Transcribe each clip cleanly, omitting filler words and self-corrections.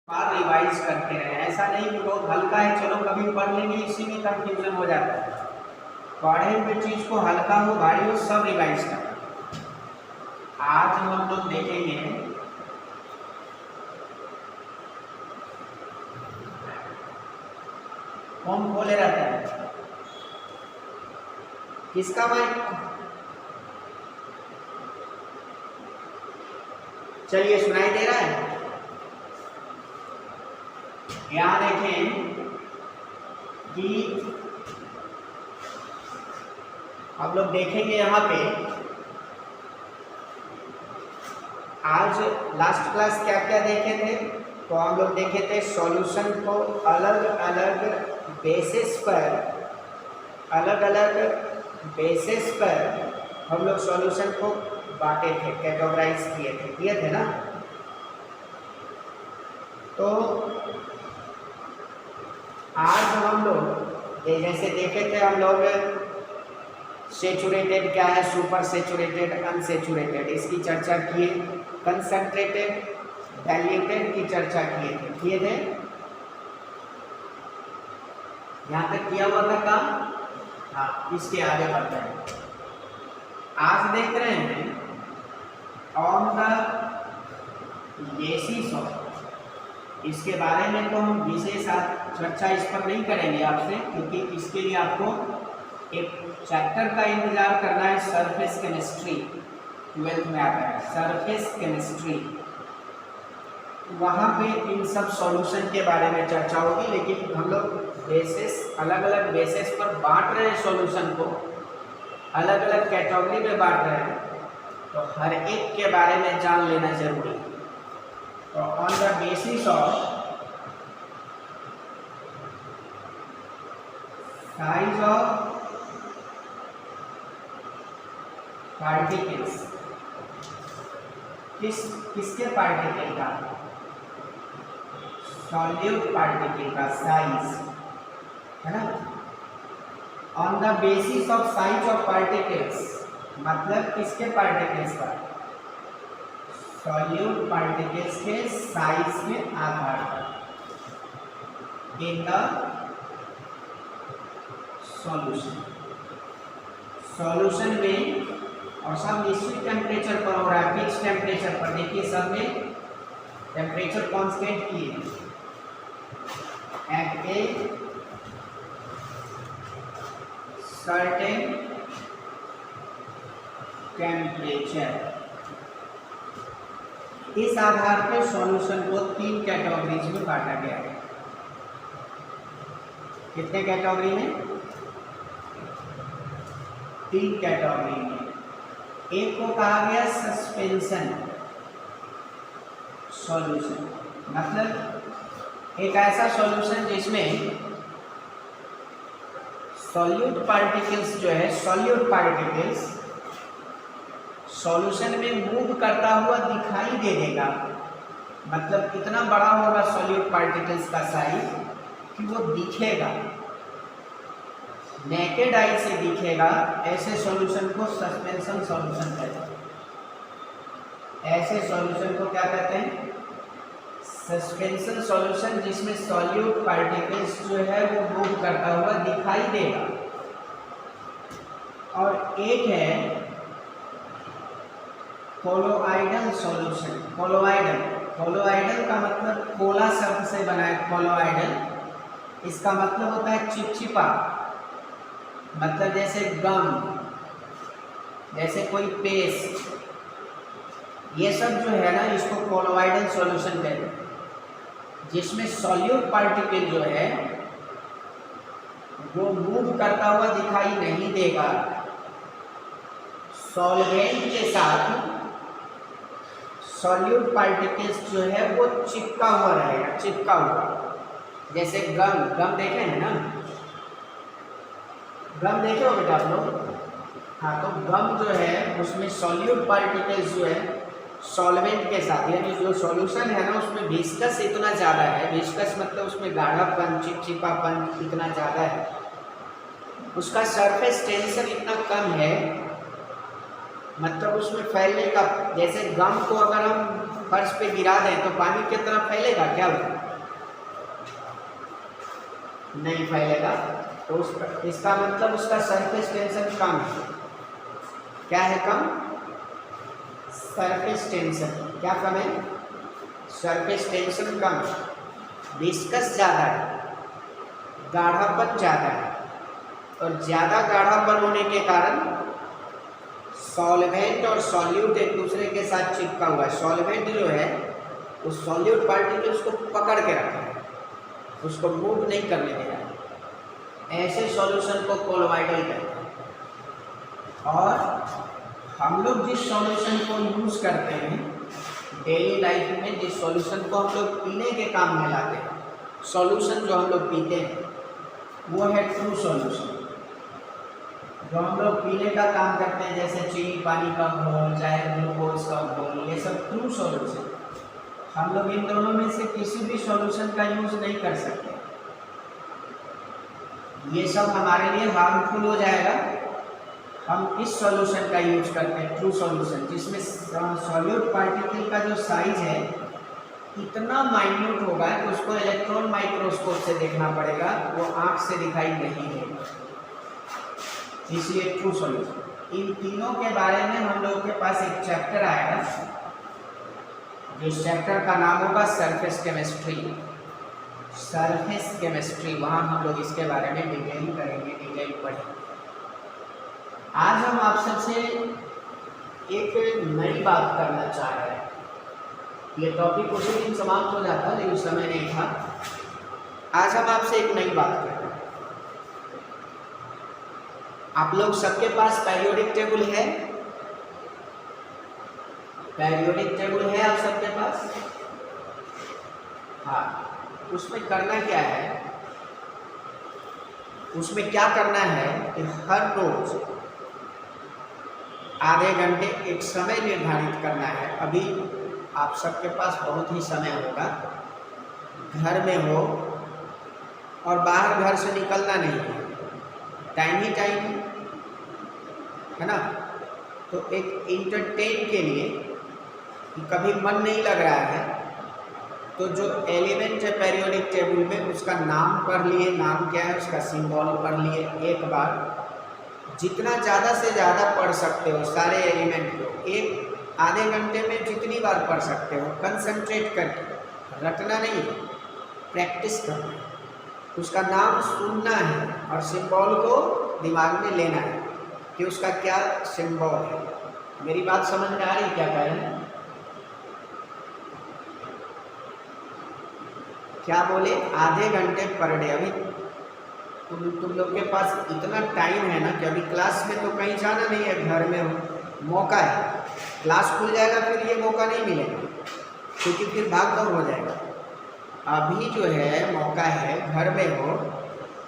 बार revise करते रहे। ऐसा नहीं कि बहुत हल्का है चलो कभी पढ़ लेंगे, इसी में कंफ्यूजन हो जाता है। पढ़े हुए चीज को हल्का हो भारी हो सब रिवाइज करना। आज हम लोग देखेंगे कौन खोले रहता है, किसका माइक। चलिए सुनाई दे रहा है। यहाँ देखें कि हम लोग देखेंगे यहाँ पे आज लास्ट क्लास क्या क्या देखे थे। तो हम लोग देखे थे सॉल्यूशन को अलग अलग बेसिस पर हम लोग सॉल्यूशन को बांटे थे, कैटेगराइज किए थे ना। तो आज हम लोग जैसे देखे थे हम लोग सेचुरेटेड क्या है, सुपर सेचुरेटेड, अनसेचुरेटेड, इसकी चर्चा किए। कंसंट्रेटेड, डाइल्यूटेड की चर्चा किए थे। यहाँ तक किया हुआ था काम। हाँ, इसके आगे बढ़ते हैं। आज देख रहे हैं ऑन द बेसिस ऑफ, इसके बारे में तो हम विशेष चर्चा इस पर नहीं करेंगे आपसे, क्योंकि इसके लिए आपको एक चैप्टर का इंतजार करना है। सरफेस केमिस्ट्री 12th में आता है, सरफेस केमिस्ट्री। वहाँ पे इन सब सॉल्यूशन के बारे में चर्चा होगी। लेकिन हम लोग बेसिस, अलग अलग बेसिस पर बांट रहे हैं सॉल्यूशन को, अलग अलग कैटेगरी में बांट रहे हैं, तो हर एक के बारे में जान लेना जरूरी है। तो on the basis of size of particles, किसके पार्टिकल का, सॉल्यूट पार्टिकल का साइज है ना। On the basis of size of particles मतलब किसके पार्टिकल्स का, सॉल्यूट पार्टिकल्स के साइज के आधार पर इन द सॉल्यूशन में, और सब निश्चित टेम्परेचर पर हो रहा है, फिक्स टेम्परेचर पर। देखिए सब में टेम्परेचर कांस्टेंट किए एट ए सर्टेन टेम्परेचर। इस आधार पर सॉल्यूशन को 3 कैटेगरीज में बांटा गया है। कितने कैटेगरी में, 3 कैटेगरी में। एक को कहा गया सस्पेंशन सॉल्यूशन, मतलब एक ऐसा सॉल्यूशन जिसमें सॉल्यूट पार्टिकल्स जो है, सॉल्यूट पार्टिकल्स सॉल्यूशन में मूव करता हुआ दिखाई दे देगा। मतलब इतना बड़ा होगा सॉल्यूट पार्टिकल्स का साइज कि वो दिखेगा, नेकेड आई से दिखेगा। ऐसे सॉल्यूशन को सस्पेंशन सॉल्यूशन कहते हैं। ऐसे सॉल्यूशन को क्या कहते हैं, सस्पेंशन सॉल्यूशन, जिसमें सॉल्यूट पार्टिकल्स जो है वो मूव करता हुआ दिखाई देगा। और एक है कोलोइडल सॉल्यूशन। कोलोइडल का मतलब कोला शब्द से बना है, कोलोइडल। इसका मतलब होता है चिपचिपा, मतलब जैसे गम, जैसे कोई पेस्ट, ये सब जो है ना, इसको कोलोइडल सॉल्यूशन कहते हैं। जिसमें सॉल्यूट पार्टिकल जो है वो मूव करता हुआ दिखाई नहीं देगा। सॉल्वेंट के साथ सॉल्यूट पार्टिकल्स जो है वो चिपका हुआ रहेगा, चिपका हुआ। जैसे गम देखे हैं ना, गम देखे हो बेटा आप लोग। हाँ, तो गम जो है उसमें सॉल्यूट पार्टिकल्स जो है सॉल्वेंट के साथ, यानी जो सॉल्यूशन है ना उसमें विस्कस इतना ज़्यादा है, विस्कस मतलब उसमें गाढ़ापन, चिपचिपापन इतना ज़्यादा है, उसका सरफेस टेंशन इतना कम है मतलब उसमें फैलने का, जैसे गम को अगर हम फर्श पे गिरा दें तो पानी की तरफ फैलेगा क्या? नहीं फैलेगा। तो इसका मतलब उसका सरफेस टेंशन कम है। क्या है कम? Surface tension. क्या कम है? सरफेस टेंशन कम है। विस्कस ज़्यादा है, गाढ़ापन ज़्यादा है, और ज़्यादा गाढ़ापन होने के कारण सॉल्वेंट और सॉल्यूट एक दूसरे के साथ चिपका हुआ है। सॉल्वेंट जो है उस सॉल्यूट पार्टिकल्स को पकड़ के रखा है, उसको मूव नहीं करने दे रहा है। ऐसे सॉल्यूशन को कोलोइडल कहते हैं। और हम लोग जिस सॉल्यूशन को यूज़ करते हैं डेली लाइफ में, जिस सॉल्यूशन को हम लोग पीने के काम में लाते हैं, सॉल्यूशन जो हम लोग पीते हैं वो है ट्रू सॉल्यूशन। जो हम लोग पीने का काम करते हैं जैसे चीनी पानी का घोल, चाहे ग्लूकोज का घोल, ये सब ट्रू सॉल्यूशन। हम लोग इन दोनों में से किसी भी सॉल्यूशन का यूज़ नहीं कर सकते। ये सब हमारे लिए हार्मफुल हो जाएगा। हम इस सॉल्यूशन का यूज करते हैं ट्रू सॉल्यूशन, जिसमें सॉल्यूट पार्टिकल का जो साइज है इतना माइन्यूट होगा कि उसको इलेक्ट्रॉन माइक्रोस्कोप से देखना पड़ेगा, वो आँख से दिखाई नहीं देगा, इसलिए ट्रू सॉल्यूशन। इन तीनों के बारे में हम लोगों के पास एक चैप्टर आएगा, जिस चैप्टर का नाम होगा सरफेस केमिस्ट्री। सरफेस केमिस्ट्री, वहाँ हम लोग इसके बारे में डिटेल करेंगे, डिटेल पढ़ेंगे। आज हम आप सबसे एक नई बात करना चाह रहे हैं। ये टॉपिक उसी दिन समाप्त हो जाता लेकिन उस समय नहीं था। आज हम आपसे एक नई बात कर रहे हैं। आप लोग सबके पास पीरियोडिक टेबल है? पीरियोडिक टेबल है आप सबके पास? हाँ। उसमें करना क्या है, उसमें क्या करना है कि हर रोज आधे घंटे एक समय निर्धारित करना है। अभी आप सबके पास बहुत ही समय होगा, घर में हो और बाहर घर से निकलना नहीं है, टाइम ही टाइम है ना। तो एक इंटरटेन के लिए, कभी मन नहीं लग रहा है तो जो एलिमेंट है पीरियोडिक टेबल में उसका नाम पढ़ लिए, नाम क्या है उसका सिंबल पढ़ लिए एक बार। जितना ज़्यादा से ज़्यादा पढ़ सकते हो सारे एलिमेंट को, एक आधे घंटे में जितनी बार पढ़ सकते हो, कंसंट्रेट करके, रटना नहीं, प्रैक्टिस करना है। उसका नाम सुनना है और सिंबल को दिमाग में लेना है कि उसका क्या सिंबल है। मेरी बात समझ में आ रही क्या कह रहे हैं? क्या बोले? आधे घंटे पर डे। अभी तुम लोग के पास इतना टाइम है ना कि अभी क्लास में तो कहीं जाना नहीं है, घर में हो, मौका है। क्लास खुल जाएगा फिर ये मौका नहीं मिलेगा, क्योंकि फिर भाग दौड़ हो जाएगा। अभी जो है मौका है, घर में हो,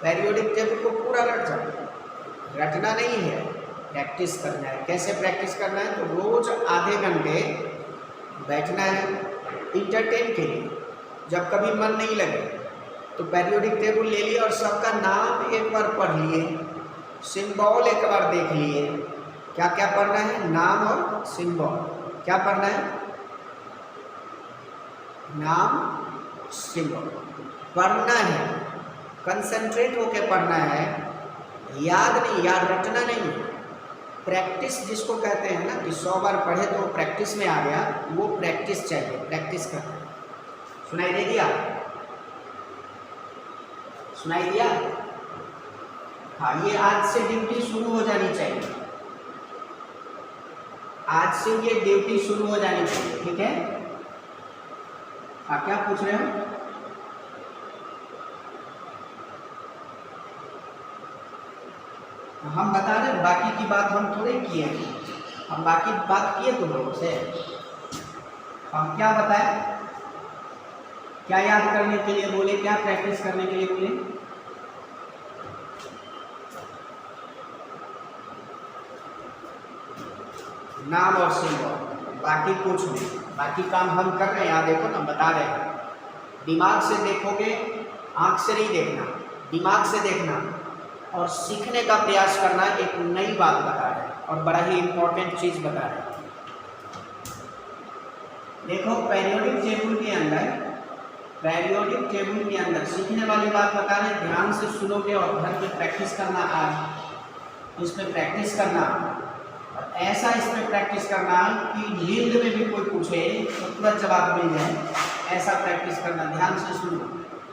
पीरियोडिक टेबल को पूरा रट जाओ। रटना नहीं है, प्रैक्टिस करना है। कैसे प्रैक्टिस करना है? तो रोज आधे घंटे बैठना है इंटरटेन के लिए। जब कभी मन नहीं लगे तो पीरियोडिक टेबल ले लिए और सबका नाम एक बार पढ़ लिए, सिंबल एक बार देख लिए। क्या क्या पढ़ना है? नाम और सिंबल। क्या पढ़ना है? नाम, सिंबल पढ़ना है। कंसंट्रेट होके पढ़ना है, याद नहीं, याद रटना नहीं। प्रैक्टिस जिसको कहते हैं ना कि 100 बार पढ़े तो प्रैक्टिस में आ गया, वो प्रैक्टिस चाहिए, प्रैक्टिस करना। सुनाई दे दिया? सुनाई दिया? हाँ, ये आज से ड्यूटी शुरू हो जानी चाहिए। आज से ये ड्यूटी शुरू हो जानी चाहिए, ठीक है? हाँ, क्या पूछ रहे हो? हम बता रहे, बाकी की बात हम थोड़े किए, हम बाकी बात किए तुम लोगों से। हम क्या बताएं? क्या याद करने के लिए बोले? क्या प्रैक्टिस करने के लिए बोले? नाम और सिंबल, बाकी कुछ नहीं। बाकी काम हम कर रहे हैं। यहाँ देखो ना, बता रहे हैं। दिमाग से देखोगे, आँख से नहीं देखना, दिमाग से देखना और सीखने का प्रयास करना। एक नई बात बता रहे हैं। और बड़ा ही इंपॉर्टेंट चीज बता रहे हैं। देखो पेरियोडिक टेबल के अंदर सीखने वाली बात बता रहे हैं, ध्यान से सुनोगे और घर पे प्रैक्टिस करना, आज इसमें प्रैक्टिस करना, और ऐसा इसमें प्रैक्टिस करना कि नींद में भी कोई पूछे तो तुरंत जवाब मिल जाए, ऐसा प्रैक्टिस करना। ध्यान से सुनो,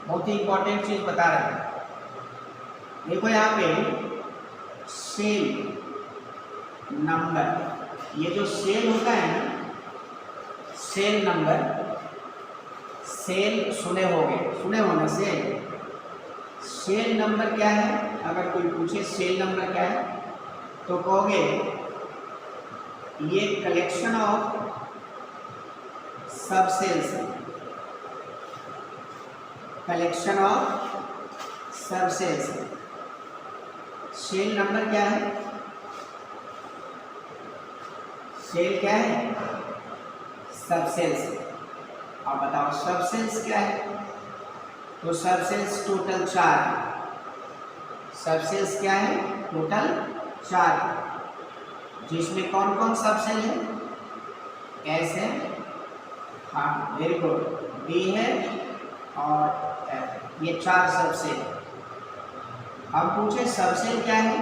बहुत ही इंपॉर्टेंट चीज बता रहे हैं। देखो यहाँ पे सेल नंबर, ये जो सेल होता है ना, सेल नंबर, सेल सुने हो ना, सेल नंबर क्या है? अगर कोई पूछे सेल नंबर क्या है तो कहोगे ये कलेक्शन ऑफ सब सेल्स, कलेक्शन ऑफ सब सेल्स। सेल नंबर क्या है? सेल क्या है? सब सेल्स। अब बताओ सब सेल्स क्या है? तो सब सेल्स टोटल 4 है। सब सेल्स क्या है? टोटल 4, जिसमें कौन कौन सब सेल है? एस है, हाँ वेरी गुड, बी है और एफ, ये 4 सब सेल। अब पूछे सब सेल क्या है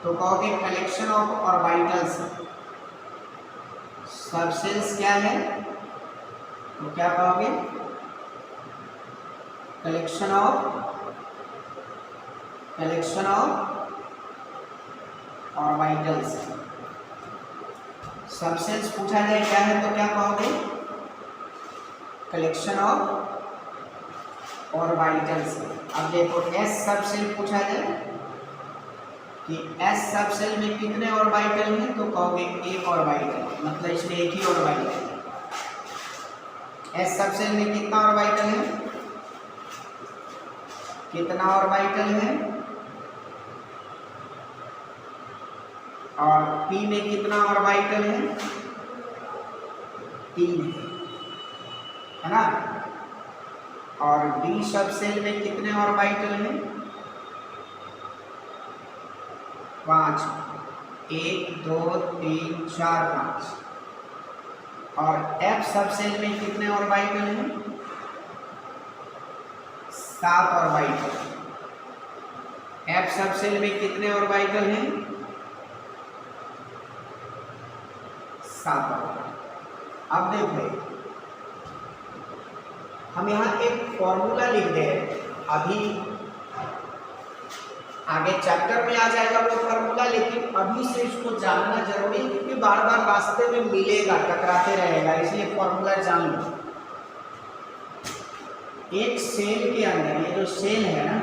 तो कहोगे कलेक्शन ऑफ ऑर्बिटल्स। सब सेल्स क्या है तो क्या कहोगे? Collection of orbitals. सब सेल्स पूछा जाए क्या है तो क्या कहोगे? Collection of orbitals. अब देखो एस सब सेल पूछा जाए कि एस सब सेल में कितने ऑर्बिटल हैं तो कहोगे एक ऑर्बिटल, मतलब इसमें एक ही ऑर्बिटल है। एस सब सेल में कितना ऑर्बिटल है? कितना ऑर्बिटल है? और पी में कितना ऑर्बिटल है? 3 है ना। और डी सब सेल में कितने ऑर्बिटल हैं? 5, 1 2 3 4 5। और एफ सब सेल में कितने ऑर्बिटल हैं? 7 ऑर्बिटल। एफ सब सेल में कितने ऑर्बिटल हैं? 7 ऑर्बिटल। अब देखो हम यहाँ एक फॉर्मूला लिख दें, अभी आगे चैप्टर में आ जाएगा वो फॉर्मूला, लेकिन अभी से इसको जानना जरूरी है क्योंकि बार बार रास्ते में मिलेगा, टकराते रहेगा, इसलिए फॉर्मूला जान लो। एक सेल के अंदर, ये जो सेल है ना,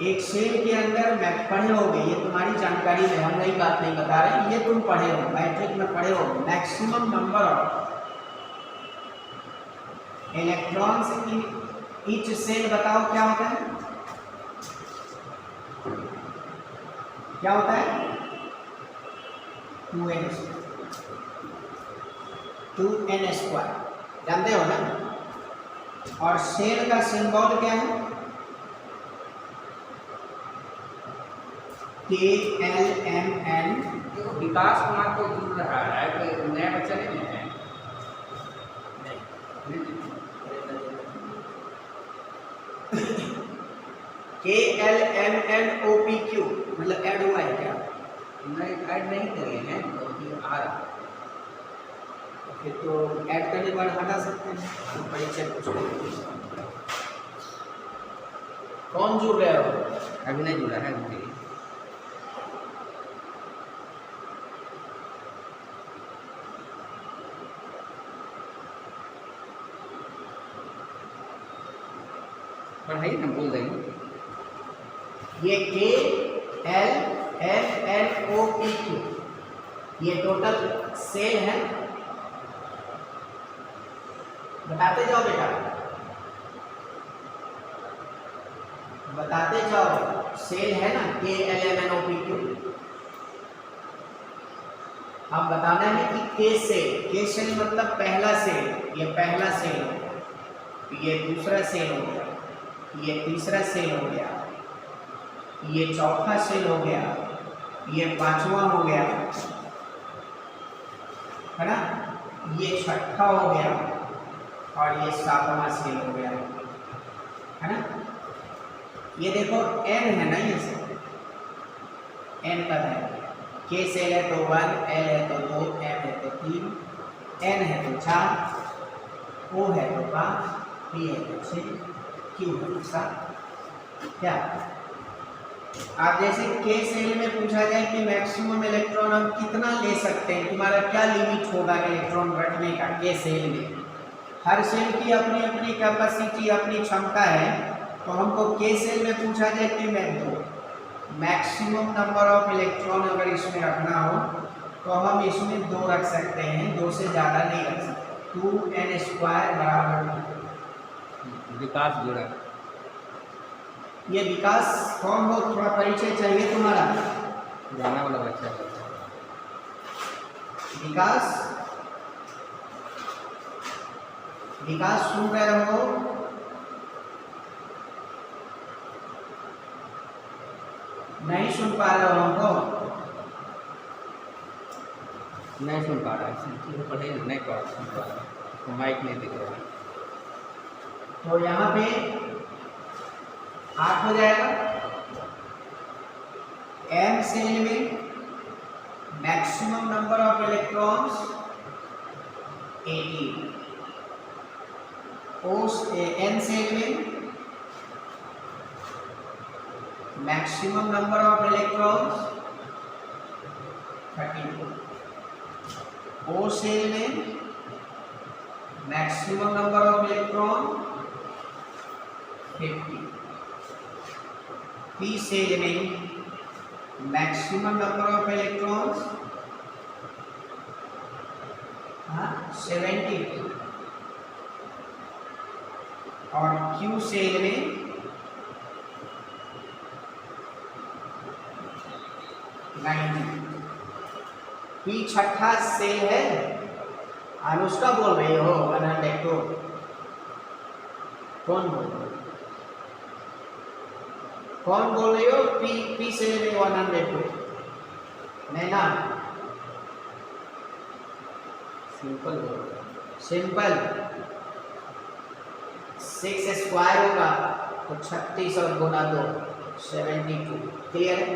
एक सेल के अंदर मैं पढ़े होगे, ये तुम्हारी जानकारी में, हम नई बात नहीं बता रहे, ये तुम पढ़े हो, मैट्रिक में पढ़े हो, maximum number of electrons in each shell. बताओ क्या होता है? क्या होता है? 2n², जानते हो ना। और सेल का सिंबल क्या है? KLMN। विकास कुमार को जुड़ रहा है, कोई नया बच्चा नहीं है? KLMNOPQ, मतलब ऐड हुआ है क्या? नहीं, ऐड नहीं करे हैं, तो आ रहा। फिर तो ऐड करने के बाद हटा सकते हैं, परीक्षा कुछ। कौन जुड़ रहे हो? अभी नहीं जुड़ा है अभी। पढ़ाइए ना, बोल देंगे। ये KLMNOPQ ये टोटल सेल है। बताते जाओ बेटा, बताते जाओ। सेल है ना KLMNOPQ। अब बताना है कि के सेल मतलब पहला सेल, ये पहला सेल हो गया, ये दूसरा सेल हो गया, ये तीसरा सेल हो गया, ये चौथा सेल हो गया, ये पांचवा हो गया, है ना, ये छठा हो गया और ये सातवां सेल हो गया, है ना। ये देखो n है ना, ये सेल n का है, k सेल है तो 1, l है तो 2, m है तो 3, n है तो 4, o है तो 5, p है तो 6, q है तो 7। क्या आप जैसे के सेल में पूछा जाए कि मैक्सिमम इलेक्ट्रॉन हम कितना ले सकते हैं, तुम्हारा क्या लिमिट होगा इलेक्ट्रॉन रखने का के सेल में, हर सेल की अपनी अपनी कैपेसिटी, अपनी क्षमता है। तो हमको के सेल में पूछा जाए कि मैं दो मैक्सिमम नंबर ऑफ इलेक्ट्रॉन अगर इसमें रखना हो तो हम इसमें 2 रख सकते हैं, 2 से ज़्यादा नहीं रख सकते। 2n² बराबर विकास जुड़ा। ये विकास कौन हो, थोड़ा परिचय चाहिए तुम्हारा। जाना वाला बच्चा विकास, विकास सुन रहे हो? नहीं सुन पा रहे हो हमको? नहीं सुन पा रहा है, पढ़े नहीं पढ़ सुन पा रहा, तो माइक नहीं दिख रहा। तो यहाँ पे 8 हो जाएगा। m सेल में maximum number of electrons 18, n shell में maximum number of electrons 32, o shell में maximum number of electron 50, p shell में मैक्सिमम नंबर ऑफ इलेक्ट्रॉन्स 70 और q सेल में 90। p छठा सेल है। अनुष्का बोल रही हो 102? कौन बोल रही हो? कौन बोल रही हो? p सेल में 102? नैना सिंपल बोल रहा है। सिंपल 6² होगा तो 36 और गुना 2 72। क्लियर है?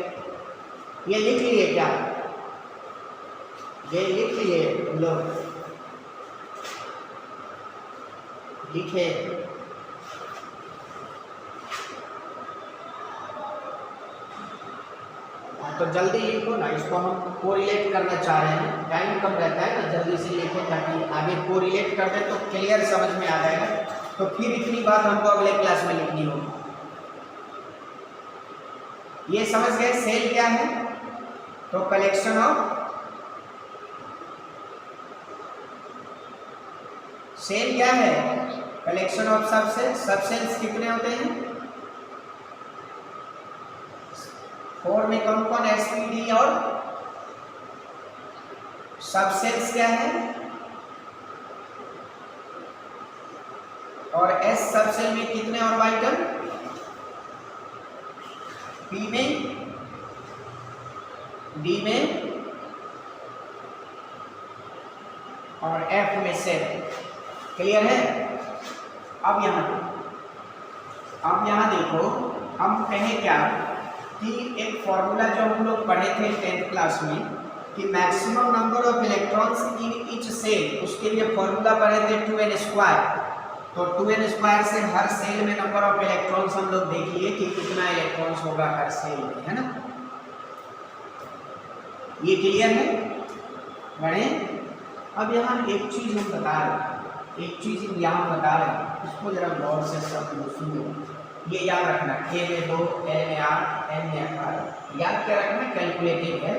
ये लिख लिए क्या? ये लिख लिए लोग? लिखे? तो जल्दी लिखो ना, इसको हम कोरिलेट करना चाह रहे हैं, टाइम कम रहता है ना, जल्दी से लिखो ताकि आगे कोरिलेट कर दे तो क्लियर समझ में आ जाएगा। तो फिर इतनी बात हमको अगले क्लास में लिखनी होगी। ये समझ गए सेल क्या है? तो कलेक्शन ऑफ सेल क्या है? Collection of subcells. सबसेल्स कितने होते हैं? 4 में कौन कौन? sp_d और सबसेल्स क्या है? और s सबसेल में कितने ऑर्बिटल? p में, d में और f में 7। क्लियर है? अब यहाँ देखो, हम कहें क्या कि एक फॉर्मूला जो हम लोग पढ़े थे 10th क्लास में कि maximum number of electrons in each shell, उसके लिए फॉर्मूला पढ़े थे 2n²। तो 2n² से हर सेल में नंबर ऑफ इलेक्ट्रॉन्स हम लोग देख लिए कि कितना इलेक्ट्रॉन्स होगा हर सेल में, है ना। ये क्लियर है? बढ़े। अब यहाँ एक चीज हम बता रहे हैं, एक चीज यहाँ बता रहे हैं, इसको जरा गौर से सब सुनो। ये याद रखना, k में 2, l में 8, n में 18। याद क्या रखना? कैलकुलेटिव है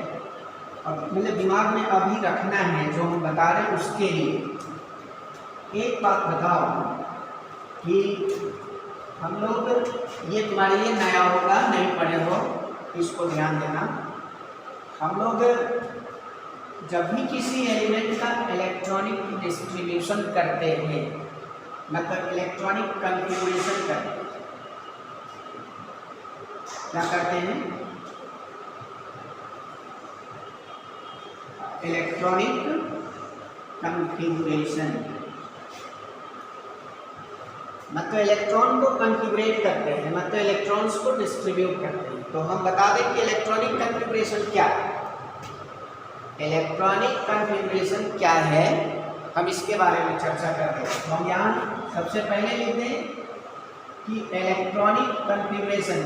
और मतलब दिमाग में अभी रखना है जो हम बता रहे हैं उसके लिए। एक बात बताओ कि हम लोग, ये तुम्हारे लिए नया होगा, नहीं पढ़े हो, इसको ध्यान देना। हम लोग जब भी किसी एलिमेंट का इलेक्ट्रॉनिक डिस्ट्रीब्यूशन करते हैं, मतलब इलेक्ट्रॉनिक कन्फिगरेशन करते हैं, क्या करते हैं, इलेक्ट्रॉनिक कॉन्फ़िगरेशन, मतलब इलेक्ट्रॉन को कॉन्फ़िगरेट करते हैं, मतलब इलेक्ट्रॉन्स को डिस्ट्रीब्यूट करते हैं। तो हम बता दें कि इलेक्ट्रॉनिक कॉन्फ़िगरेशन क्या है। इलेक्ट्रॉनिक कॉन्फ़िगरेशन क्या है, हम इसके बारे में चर्चा करते हैं। तो हम यहाँ सबसे पहले लिख दें कि इलेक्ट्रॉनिक कॉन्फ़िगरेशन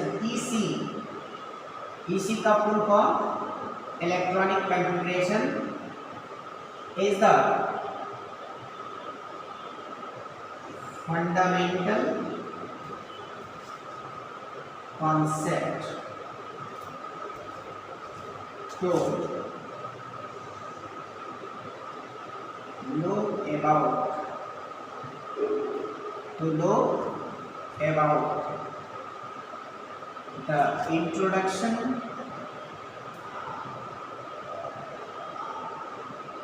ईसी का full form electronic configuration is the fundamental concept to know about the introduction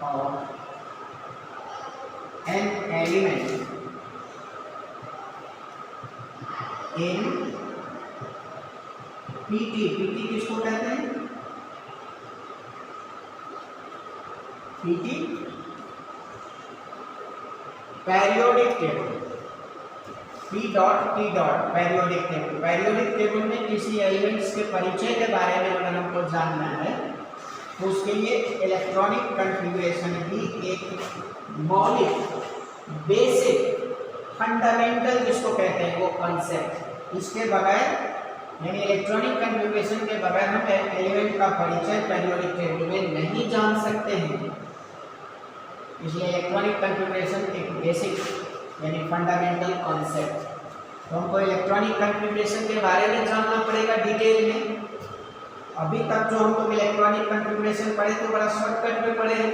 of an element in PT किसको कहते हैं, PT periodic table, P dot periodic table. Periodic table में किसी एलिमेंट्स के परिचय के बारे में अगर हमको जानना है तो उसके लिए इलेक्ट्रॉनिक कॉन्फ़िगरेशन भी एक मौलिक, बेसिक, फंडामेंटल जिसको कहते हैं वो कॉन्सेप्ट, इसके बगैर यानी इलेक्ट्रॉनिक कॉन्फ़िगरेशन के बगैर हम एलिमेंट का परिचय पेरियोडिक टेबल में नहीं जान सकते हैं। इसलिए इलेक्ट्रॉनिक कॉन्फ़िगरेशन एक बेसिक यानी फंडामेंटल कॉन्सेप्ट। तो हमको इलेक्ट्रॉनिक कॉन्फ़िगरेशन के बारे में जानना पड़ेगा डिटेल में। अभी तक जो हम लोग इलेक्ट्रॉनिक कॉन्फ़िगरेशन पढ़े तो बड़ा शॉर्टकट में पढ़े हैं।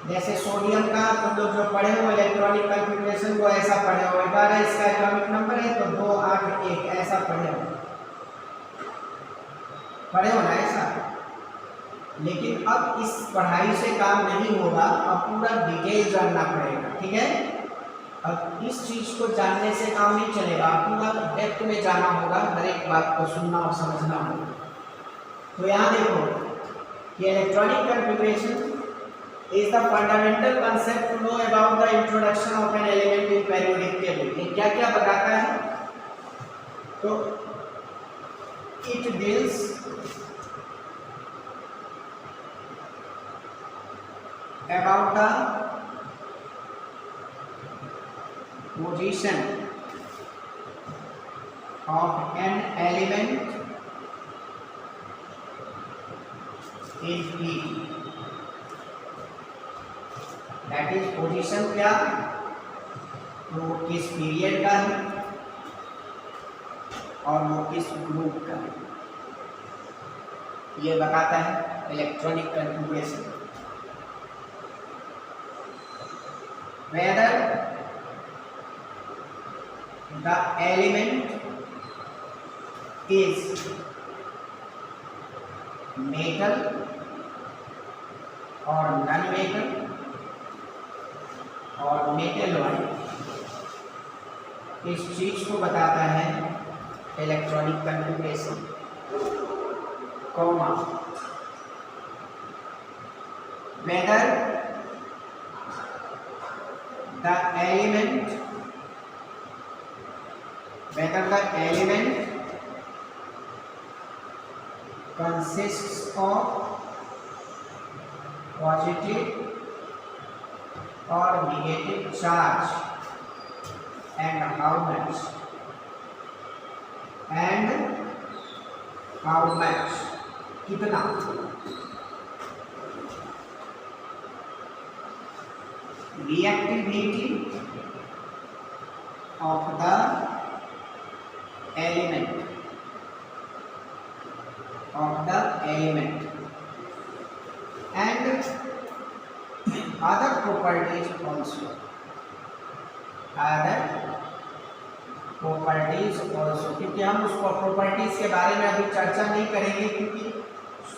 जैसे सोडियम का तुम लोग जो पढ़े हो इलेक्ट्रॉनिक कॉन्फ़िगरेशन को ऐसा पढ़े हो, 11 इसका एटॉमिक नंबर है तो 2 8 1 ऐसा पढ़े हो ना ऐसा। लेकिन अब इस पढ़ाई से काम नहीं होगा, अब पूरा डिटेल जानना पड़ेगा, ठीक है। अब इस चीज़ को जानने से काम नहीं चलेगा, पूरा डेप्थ में जाना होगा, हर एक बात को सुनना और समझना होगा। तो यहाँ देखो कि electronic configuration is the fundamental concept to know about the introduction of an element in periodic table. ये क्या क्या बताता है, तो it deals about the position of an element in P, that is position क्या, वो किस पीरियड का है और वो किस ग्रुप का है, ये बताता है electronic configuration. Whether the element is metal or non-metal और metalloid, इस चीज को बताता है electronic configuration, comma whether the element consists of positive or negative charge and how much कितना। Reactivity of the element and other properties also, क्योंकि हम उस प्रॉपर्टीज के बारे में अभी चर्चा नहीं करेंगे, क्योंकि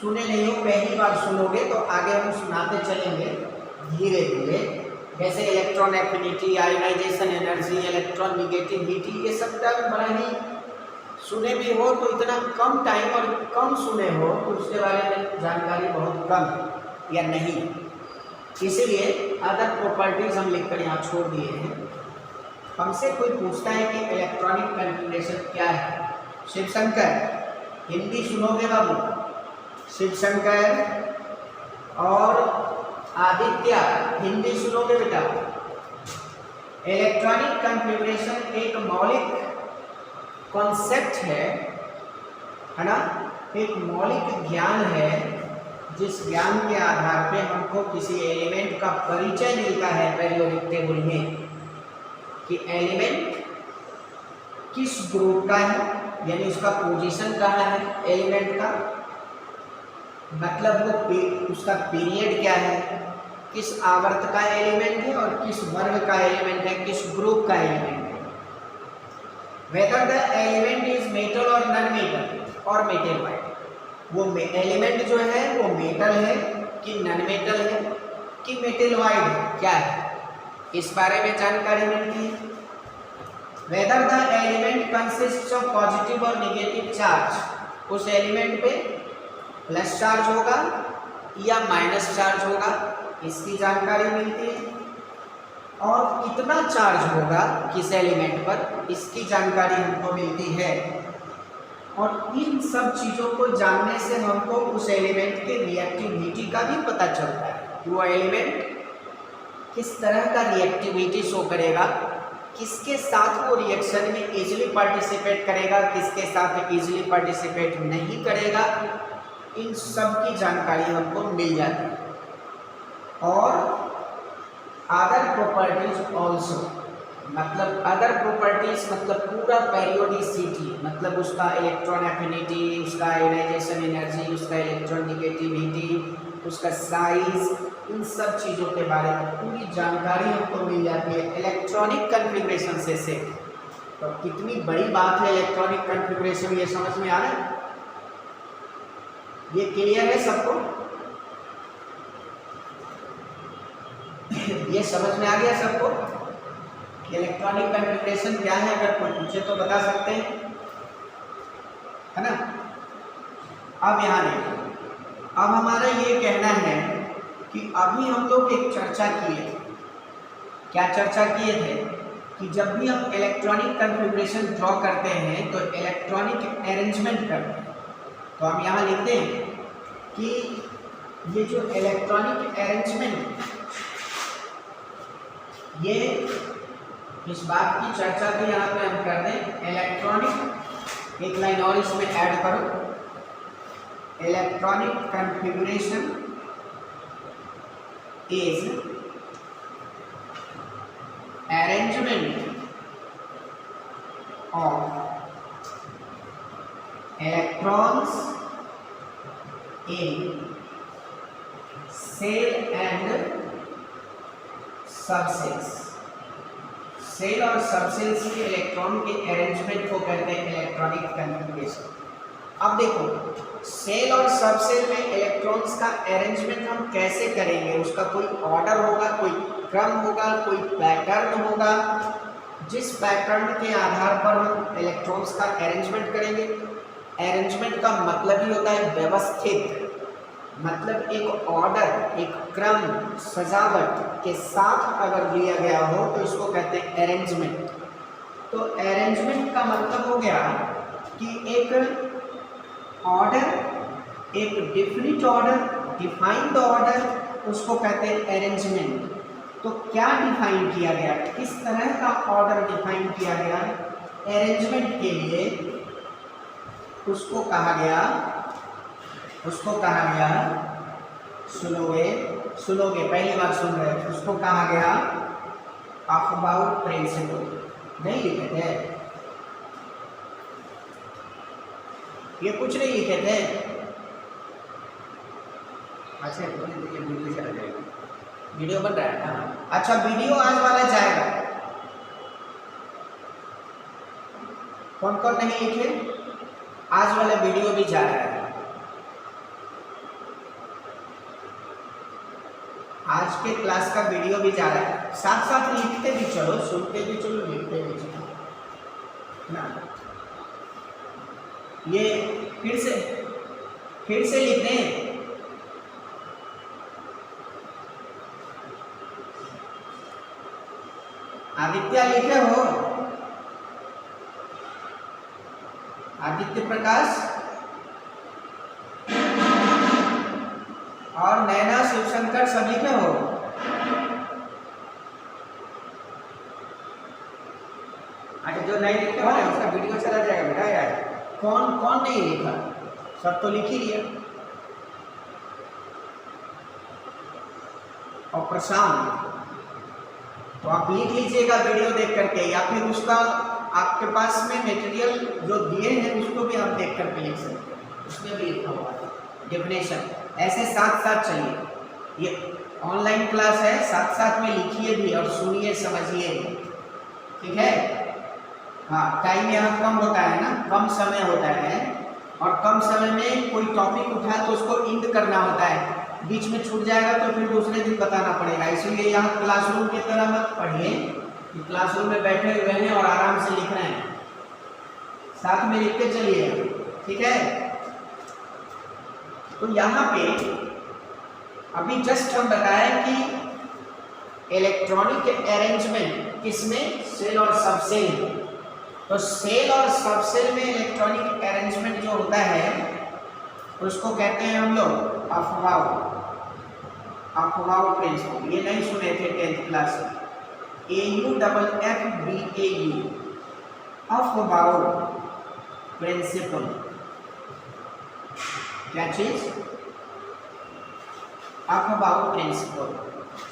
सुने नहीं हो, पहली बार सुनोगे तो आगे हम सुनाते चलेंगे धीरे धीरे। जैसे electron affinity, ionisation energy, electron negativity, ये सब टर्म बड़ा ही सुने भी हो तो इतना कम टाइम और कम सुने हो तो उसके बारे में जानकारी बहुत कम है या नहीं। इसीलिए अदर प्रॉपर्टीज हम लिखकर यहाँ छोड़ दिए हैं। हमसे कोई पूछता है कि इलेक्ट्रॉनिक कन्फिग्रेशन क्या है, शिवशंकर हिंदी सुनोगे बाबू, शिवशंकर और आदित्य हिंदी सुनोगे बेटा। इलेक्ट्रॉनिक कन्फिग्रेशन एक मौलिक कॉन्सेप्ट है ना, एक मौलिक ज्ञान है जिस ज्ञान के आधार पे हमको किसी एलिमेंट का परिचय मिलता है पीरियोडिक टेबल में कि एलिमेंट किस ग्रुप का है, यानी उसका पोजीशन कहाँ है एलिमेंट का, मतलब वो उसका पीरियड क्या है, किस आवर्त का एलिमेंट है और किस वर्ग का एलिमेंट है, किस ग्रुप का एलिमेंट है। Whether the element is metal और नॉन मेटल और मेटल वाइड, वो एलिमेंट जो है वो मेटल है कि नॉन मेटल है कि मेटल वाइड है, क्या है, इस बारे में जानकारी मिलती है। Whether the element consist of positive और नेगेटिव चार्ज, उस एलिमेंट पे प्लस चार्ज होगा या माइनस चार्ज होगा, इसकी जानकारी मिलती है। और कितना चार्ज होगा किस एलिमेंट पर, इसकी जानकारी हमको मिलती है। और इन सब चीज़ों को जानने से हमको उस एलिमेंट के रिएक्टिविटी का भी पता चलता है कि वो एलिमेंट किस तरह का रिएक्टिविटी शो करेगा, किसके साथ वो रिएक्शन में इजीली पार्टिसिपेट करेगा, किसके साथ इजीली पार्टिसिपेट नहीं करेगा, इन सब की जानकारी हमको मिल जाती है। और अदर प्रॉपर्टीज ऑल्सो, मतलब अदर प्रॉपर्टीज मतलब पूरा पेरियोडिसिटी, मतलब उसका इलेक्ट्रॉन एफिनिटी, उसका आयोनाइजेशन एनर्जी, उसका इलेक्ट्रॉन नेगेटिविटी, उसका साइज, इन सब चीज़ों के बारे में पूरी जानकारी हमको मिल जाती है इलेक्ट्रॉनिक कन्फिग्रेशन से। तो कितनी बड़ी बात है इलेक्ट्रॉनिक कन्फिग्रेशन, ये समझ में आ रहा है, ये क्लियर है सबको, ये समझ में आ गया सबको इलेक्ट्रॉनिक कन्फिग्रेशन क्या है। अगर कोई पूछे तो बता सकते हैं, है ना। अब यहाँ देखिए, अब हमारा ये कहना है कि अभी हम लोग एक चर्चा किए थे, क्या चर्चा किए थे कि जब भी हम इलेक्ट्रॉनिक कन्फिग्रेशन ड्रॉ करते हैं तो इलेक्ट्रॉनिक अरेंजमेंट करते हैं। तो हम यहाँ लिखते हैं कि ये जो इलेक्ट्रॉनिक अरेंजमेंट, ये इस बात की चर्चा भी यहाँ पे हम कर दें, इलेक्ट्रॉनिक, एक लाइन और इसमें ऐड करो, electronic configuration is arrangement of electrons in shell and subshells. Shell और सबसेल्स के इलेक्ट्रॉन के अरेंजमेंट को कहते हैं इलेक्ट्रॉनिक कन्फिग्रेशन। अब देखो, सेल और सबसेल में इलेक्ट्रॉन्स का अरेंजमेंट हम कैसे करेंगे, उसका कोई ऑर्डर होगा, कोई क्रम होगा, कोई पैटर्न होगा, जिस पैटर्न के आधार पर हम इलेक्ट्रॉन्स का अरेंजमेंट करेंगे। अरेंजमेंट का मतलब ही होता है व्यवस्थित, मतलब एक ऑर्डर, एक क्रम, सजावट के साथ अगर लिया गया हो तो इसको कहते हैं अरेंजमेंट। तो अरेंजमेंट का मतलब हो गया कि एक ऑर्डर, एक डिफिनिट ऑर्डर, डिफाइंड ऑर्डर, उसको कहते हैं अरेंजमेंट। तो क्या डिफाइन किया गया, किस तरह का ऑर्डर डिफाइन किया गया अरेंजमेंट के लिए, उसको कहा गया, सुनोगे पहली बार सुन रहे हैं, उसको कहा गया अफबाउट प्रिंसिपल। नहीं लिखे थे ये, कुछ नहीं लिखे थे। अच्छा, ये वीडियो चला जाएगा, वीडियो बन रहा है ना। अच्छा, वीडियो आज वाला जाएगा, कौन कौन नहीं लिखे, आज वाला वीडियो भी जा रहा है। आज के क्लास का वीडियो भी जा रहा है, साथ साथ लिखते भी चलो, सुनते भी चलो, लिखते भी चलो ना। ये फिर से लिख दें। आदित्य लिखे हो, आदित्य प्रकाश और नैना शिवशंकर सब लिखे हो। अच्छा, जो नहीं लिखे हो ना उसका वीडियो चला जाएगा बेटा यार। कौन कौन नहीं लिखा? सब तो लिख ही लिया। और प्रशांत, तो आप लिख लीजिएगा वीडियो देख करके, या फिर उसका आपके पास में मटेरियल जो दिए हैं उसको भी आप देख करके लिख सकते हैं, उसमें भी लिखा हुआ है डेफिनेशन। ऐसे साथ साथ चलिए, ये ऑनलाइन क्लास है, साथ साथ में लिखिए भी और सुनिए समझिए, ठीक है। हाँ, टाइम यहाँ कम होता है ना, कम समय होता है, और कम समय में कोई टॉपिक उठाए तो उसको इंड करना होता है, बीच में छूट जाएगा तो फिर दूसरे दिन बताना पड़ेगा। इसलिए यहाँ क्लासरूम की तरह मत पढ़िए कि क्लासरूम में बैठे हुए हैं और आराम से लिख रहे हैं, साथ में लिख के चलिए, ठीक है। तो यहाँ पे अभी जस्ट हम बताएं कि इलेक्ट्रॉनिक अरेंजमेंट किसमें, सेल और सबसेल। तो सेल और सबसेल में इलेक्ट्रॉनिक अरेंजमेंट जो होता है उसको कहते हैं हम लोग अफवाह प्रिंसिपल। ये नहीं सुने थे 10th क्लास में, AUFFBAU, अफवाह प्रिंसिपल। क्या चीज? अफवाह प्रिंसिपल।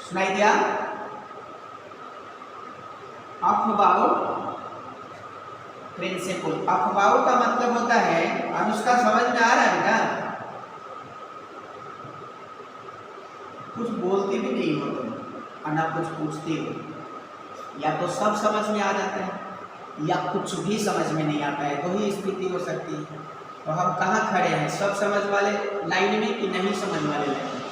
सुनाई दिया? अफवाह प्रिंसिपल। अफवाह का मतलब होता है, अनुष्का समझ में आ रहा है बेटा? कुछ बोलती भी नहीं हो तुम और ना कुछ पूछती हो, या तो सब समझ में आ जाता है या कुछ भी समझ में नहीं आता है, तो ही स्थिति हो सकती है। तो हम कहाँ खड़े हैं, सब समझ वाले लाइन में कि नहीं समझ वाले लाइन में?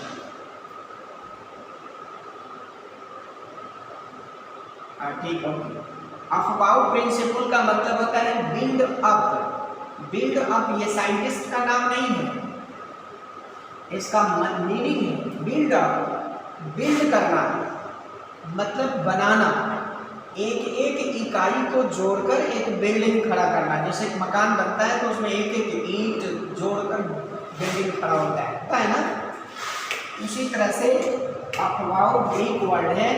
ठीक है। अफवाह प्रिंसिपल का मतलब होता है बिल्ड अप। बिल्ड अप ये साइंटिस्ट का नाम नहीं है, इसका मीनिंग है बिल्ड अप, बिल्ड करना मतलब बनाना, एक एक इकाई को जोड़कर एक बिल्डिंग खड़ा करना। जैसे एक मकान बनता है तो उसमें एक एक ईंट जोड़कर बिल्डिंग खड़ा होता है ना, उसी तरह से अफवाह ग्रीक वर्ड है,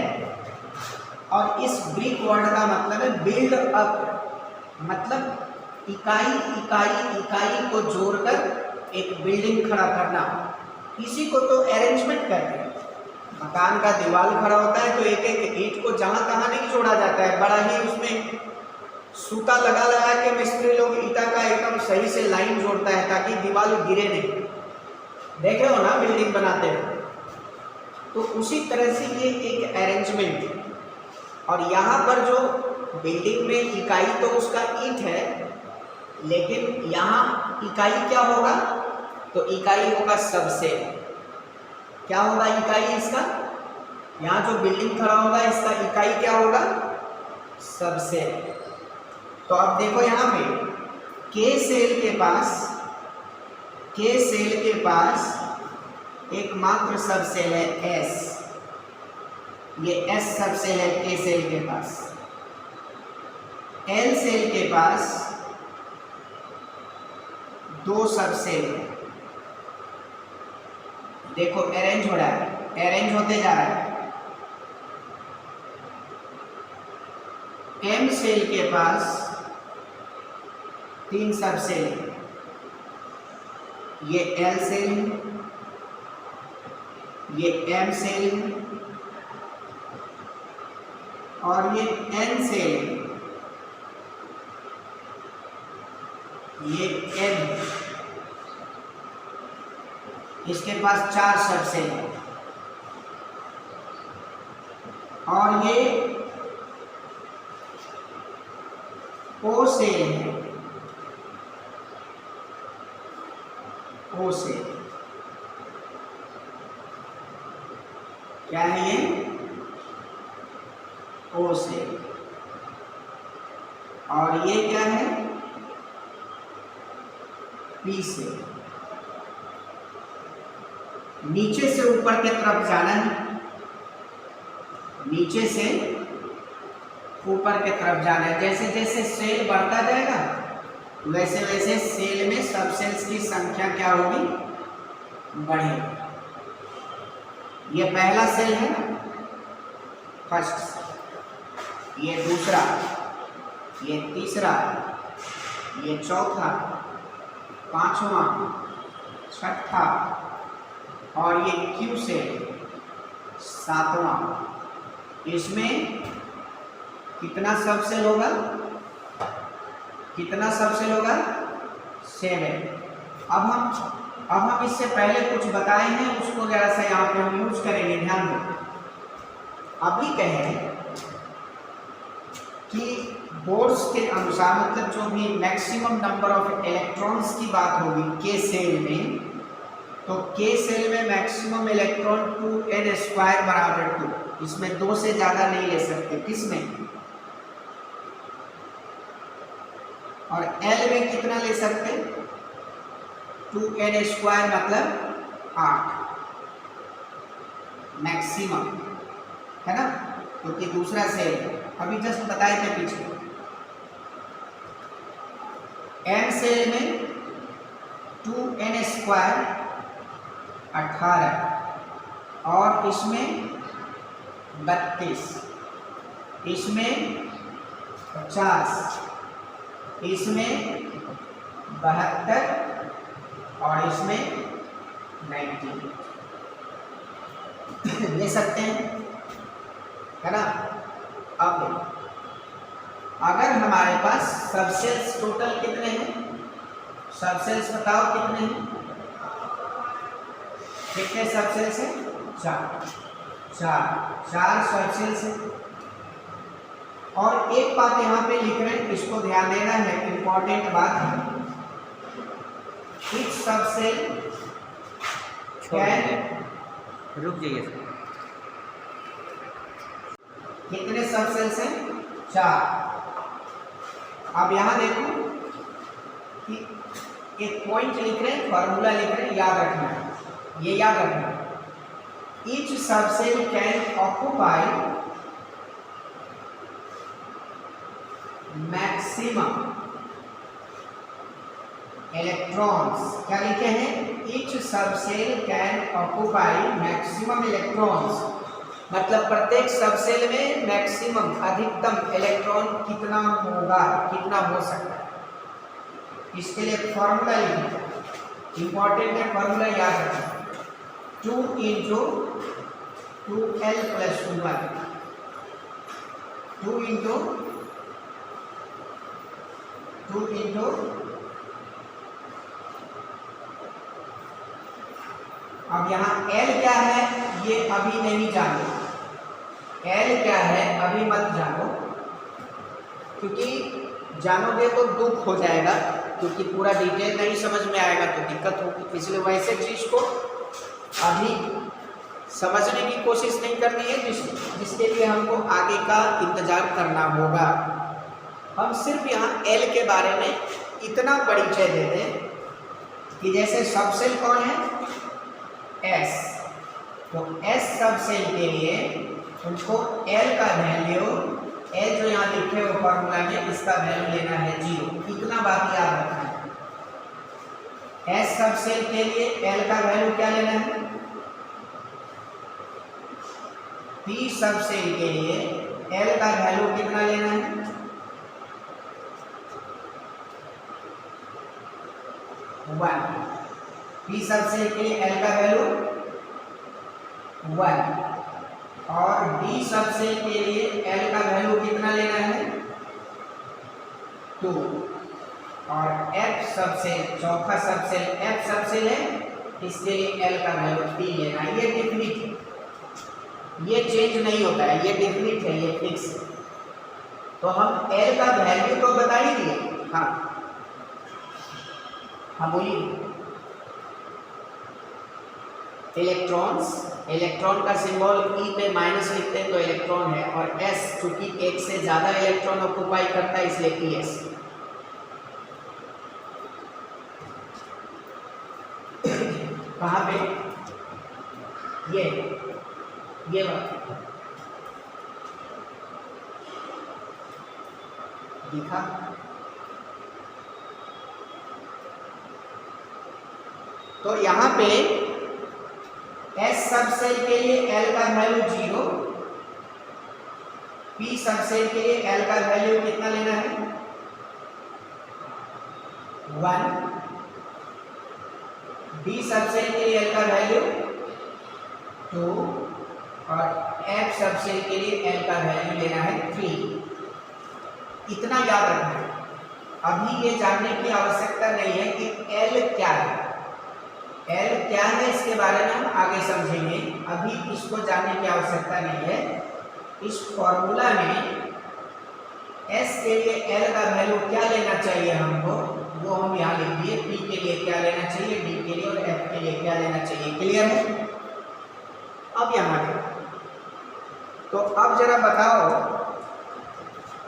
और इस ग्रीक वर्ड का मतलब है बिल्ड अप, मतलब इकाई को जोड़कर एक बिल्डिंग खड़ा करना। इसी को तो अरेंजमेंट कहते हैं। मकान का दीवार खड़ा होता है तो एक एक ईंट को जहाँ तहाँ नहीं जोड़ा जाता है, बड़ा ही उसमें सूता लगा लगा के मिस्त्री लोग ईंटा का एकदम सही से लाइन जोड़ता है ताकि दीवार गिरे नहीं। देखे हो ना बिल्डिंग बनाते हो, तो उसी तरह से ये एक अरेंजमेंट है। और यहाँ पर जो बिल्डिंग में इकाई तो उसका ईंट है, लेकिन यहाँ इकाई क्या होगा, तो इकाई होगा सबसे। क्या होगा इकाई इसका? यहाँ जो बिल्डिंग खड़ा होगा इसका इकाई क्या होगा? सबसे। तो अब देखो यहाँ पे के सेल के पास एकमात्र सबसेल है एस। ये एस सबसेल है के सेल के पास। एल सेल के पास 2 सबसेल है। देखो अरेंज हो रहा है, अरेंज होते जा रहा है। एम सेल के पास 3 सबसेल है। ये एल सेल है, ये एम सेल है और ये एन सेल है, ये एन है। इसके पास 4 सबसेल है और ये ओ सेल है। ओ सेल क्या है? ये ओ सेल। और ये क्या है? पी से नीचे से ऊपर की तरफ जाना है, नीचे से ऊपर की तरफ जाना है। जैसे जैसे सेल बढ़ता जाएगा वैसे वैसे सेल में सब सेल्स की संख्या क्या होगी, बढ़ेगी। ये पहला सेल है ना, फर्स्ट, ये दूसरा, ये तीसरा, ये चौथा, पांचवा, छठा और ये क्यू सेल सातवां। इसमें कितना सब सेल होगा, कितना सब सेल होगा, 7। अब हम इससे पहले कुछ बताए हैं, उसको जरा सा यहाँ पे हम यूज करेंगे, ध्यान दो। अभी कहें कि बोर्ड्स के अनुसार, मतलब जो भी मैक्सिमम नंबर ऑफ इलेक्ट्रॉन्स की बात होगी के सेल में, तो के सेल में मैक्सिमम इलेक्ट्रॉन 2n² बराबर 2, इसमें 2 से ज़्यादा नहीं ले सकते। किसमें, और L में कितना ले सकते, 2n² मतलब 8 मैक्सिमम, है ना, क्योंकि दूसरा सेल अभी जस्ट बताए थे पीछे। M सेल में 2n² 18 और इसमें 32, इसमें 50, इसमें 72 और इसमें 90 ले सकते हैं, है ना। अब अगर हमारे पास सबसेल्स टोटल कितने हैं, सबसेल्स बताओ कितने हैं, कितने सबसेल्स हैं, 4 सबसेल्स हैं। और एक बात यहाँ पे लिख रहे हैं, इसको ध्यान देना है, इंपॉर्टेंट बात है। इच सबसेल कैन, रुक जाइए सर, कितने सबसेल्स हैं, 4। अब यहाँ देखो कि एक पॉइंट लिख रहे हैं, फॉर्मूला लिख रहे हैं, याद रखना है, ये याद रखना है। Each subshell can occupy maximum electrons, क्या लिखे हैं, each subshell can occupy maximum electrons, मतलब प्रत्येक सबसेल में मैक्सिमम, अधिकतम इलेक्ट्रॉन कितना होगा, कितना हो सकता है। इसके लिए फॉर्मूला लिखना इंपॉर्टेंट है, फॉर्मूला याद रखना, 2 × 2l + 1, 2 × 2 × अब यहाँ L क्या है ये अभी नहीं जानो, L क्या है अभी मत जानो, क्योंकि जानोगे तो दुख हो जाएगा, क्योंकि पूरा डिटेल नहीं समझ में आएगा तो दिक्कत होगी। इसलिए वैसे चीज को अभी समझने की कोशिश नहीं करनी है, जिसके लिए हमको आगे का इंतजार करना होगा। हम सिर्फ यहाँ L के बारे में इतना परिचय दे दें कि जैसे सबसेल कौन है, S, तो S सबसेल के लिए उनको L का वैल्यू, L जो यहाँ लिखे हो फॉर्मूला में, इसका वैल्यू लेना है 0। इतना बात याद रखना है। S सबसेल के लिए L का वैल्यू क्या लेना है, P सबसेल के लिए L का वैल्यू कितना लेना है, 1। P सबसेल के लिए L का वैल्यू 1 और D सबसेल के लिए L का वैल्यू कितना लेना है, 2 और F सबसेल, चौथा सबसेल F सबसेल है, इसके लिए L का वैल्यू 3 लेना है। ये डिफिनिट है, ये चेंज नहीं होता है, ये डिफिनिट है, ये फिक्स है। तो हम L का वैल्यू तो बता ही दिए। हाँ बोलिए। इलेक्ट्रॉन्स, इलेक्ट्रॉन का सिंबल ई में माइनस लिखते हैं तो इलेक्ट्रॉन है, और एस चूंकि एक से ज्यादा इलेक्ट्रॉन ऑक्यूपाई करता है इसलिए ई एस। ये वाला दिखा। तो यहाँ पे S सबसेल के लिए L का वैल्यू 0, P सबसेल के लिए L का वैल्यू कितना लेना है 1, D सबसेल के लिए L का वैल्यू 2 और F सबसेल के लिए L का वैल्यू लेना है 3। इतना याद रखना है। अभी ये जानने की आवश्यकता नहीं है कि L क्या है, L क्या है इसके बारे में हम आगे समझेंगे, अभी इसको जानने की आवश्यकता नहीं है। इस फॉर्मूला में S के लिए L का वैल्यू क्या लेना चाहिए हमको, वो हम यहाँ लिख दिए। P के लिए क्या लेना चाहिए, D के लिए और F के लिए क्या लेना चाहिए। क्लियर है? अब यहाँ देखो, तो अब जरा बताओ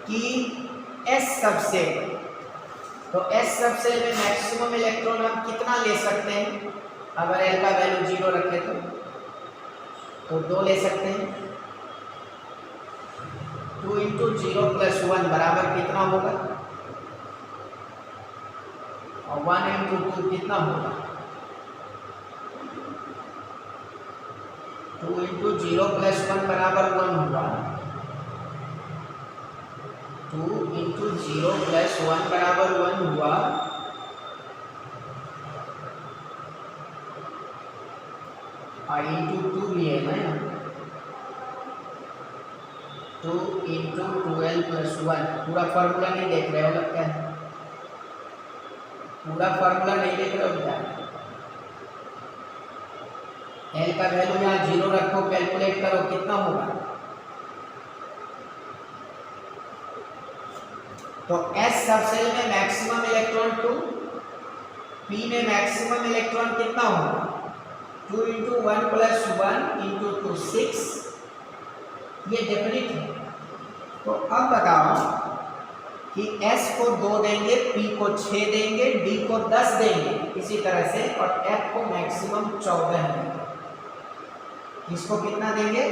कि S सबसेल, तो S सबसेल में मैक्सिमम इलेक्ट्रॉन हम कितना ले सकते हैं? अगर L का वैल्यू 0 रखे तो 2 ले सकते हैं। 2 इंटू 0 प्लस 1 बराबर कितना होगा, और 1 इंटू 2 कितना होगा, 2 इंटू 0 प्लस 1 बराबर 1 होगा। 2 इंटू 0 प्लस 1 बराबर 1 हुआ। और इंटू 2 भी है ना, 2 इंटू 12 प्लस 1। पूरा फॉर्मूला नहीं देख रहे हो लगता है, पूरा फॉर्मूला नहीं देख रहे हो क्या? L का वैल्यू यहाँ 0 रखो, कैलकुलेट करो कितना होगा। तो S सबसेल में मैक्सिमम इलेक्ट्रॉन 2, P में मैक्सिमम इलेक्ट्रॉन कितना होगा, 2 इंटू 1 प्लस 1 इंटू 2 6। ये डेफिनेट है। तो अब बताओ कि S को 2 देंगे, P को 6 देंगे, D को 10 देंगे इसी तरह से, और F को मैक्सिमम 14 देंगे। इसको कितना देंगे,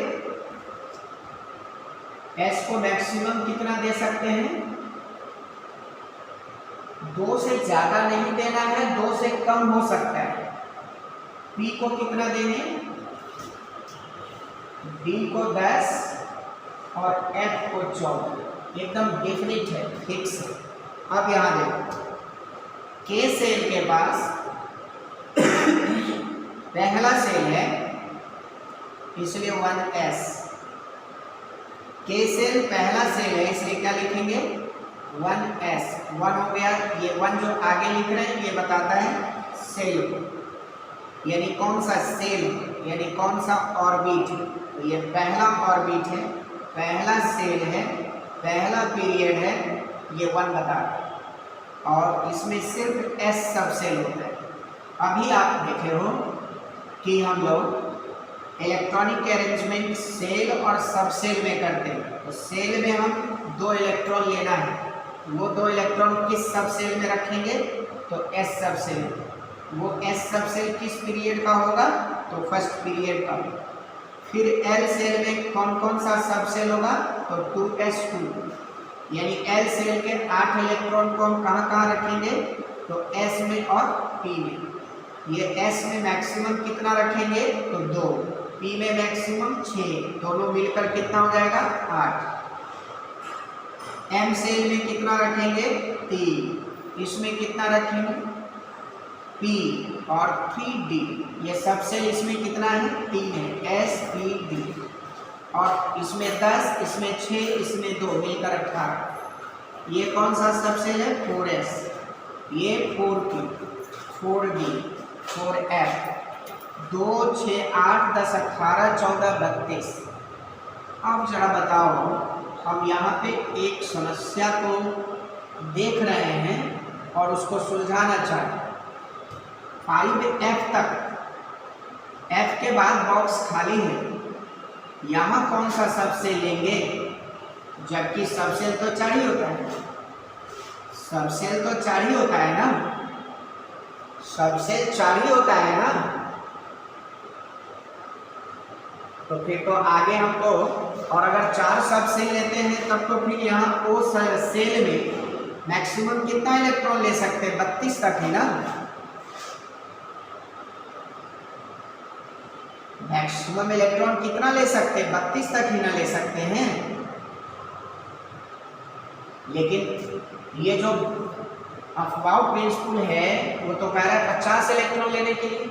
S को मैक्सिमम कितना दे सकते हैं, 2 से ज्यादा नहीं देना है, 2 से कम हो सकता है। P को कितना देंगे, D को 10 और F को 14। एकदम डेफिनेट है, फिक्स है। अब यहां देखो, K सेल के पास पहला सेल है इसलिए 1s। K सेल पहला सेल है इसलिए क्या लिखेंगे 1s। 1 हो गया, ये 1 जो आगे लिख रहे हैं ये बताता है सेल को, यानी कौन सा सेल, यानी कौन सा ऑर्बिट। तो ये पहला ऑर्बिट है, पहला सेल है, पहला पीरियड है, ये 1 बता रहा है। और इसमें सिर्फ S सबसेल होता है। अभी आप देखे हो कि हम लोग इलेक्ट्रॉनिक अरेंजमेंट सेल और सबसेल में करते हैं। तो सेल में हम 2 इलेक्ट्रॉन लेना है, वो 2 इलेक्ट्रॉन किस सबसेल में रखेंगे, तो S सबसेल। वो S सबसेल किस पीरियड का होगा, तो फर्स्ट पीरियड का। फिर L सेल में कौन कौन सा सबसेल होगा, तो 2s2, यानी L सेल के 8 इलेक्ट्रॉन को हम कहाँ कहाँ रखेंगे, तो S में और P में। ये S में मैक्सिमम कितना रखेंगे, तो 2, P में मैक्सिमम 6, दोनों मिलकर कितना हो जाएगा 8। M सेल में कितना रखेंगे 3, इसमें कितना रखेंगे P और 3D। ये सबसेल इसमें कितना है 3 है, S P D। और इसमें 10, इसमें 6, इसमें 2, मिलकर 18। ये कौन सा सबसेल है 4s, ये 4P, 4D, 4F। 2, 6, 8, 10, 18, 14, 32। अब जरा बताओ, हम यहाँ पे एक समस्या को देख रहे हैं और उसको सुलझाना चाहें। 5F तक, F के बाद बॉक्स खाली है, यहाँ कौन सा सबसेल लेंगे, जबकि सबसेल तो 4 ही होता है, सबसेल तो 4 ही होता है ना, सबसेल 4 ही होता है ना। तो फिर तो आगे हमको, और अगर 4 सब सेल लेते हैं तब तो फिर यहाँ ओ सेल में मैक्सिमम कितना इलेक्ट्रॉन ले सकते हैं? 32 तक ही ना। मैक्सिमम इलेक्ट्रॉन कितना ले सकते हैं? 32 तक ही ना ले सकते हैं। लेकिन ये जो अफवाह प्रिंसिपल है वो तो कह रहा है 50 इलेक्ट्रॉन लेने के लिए,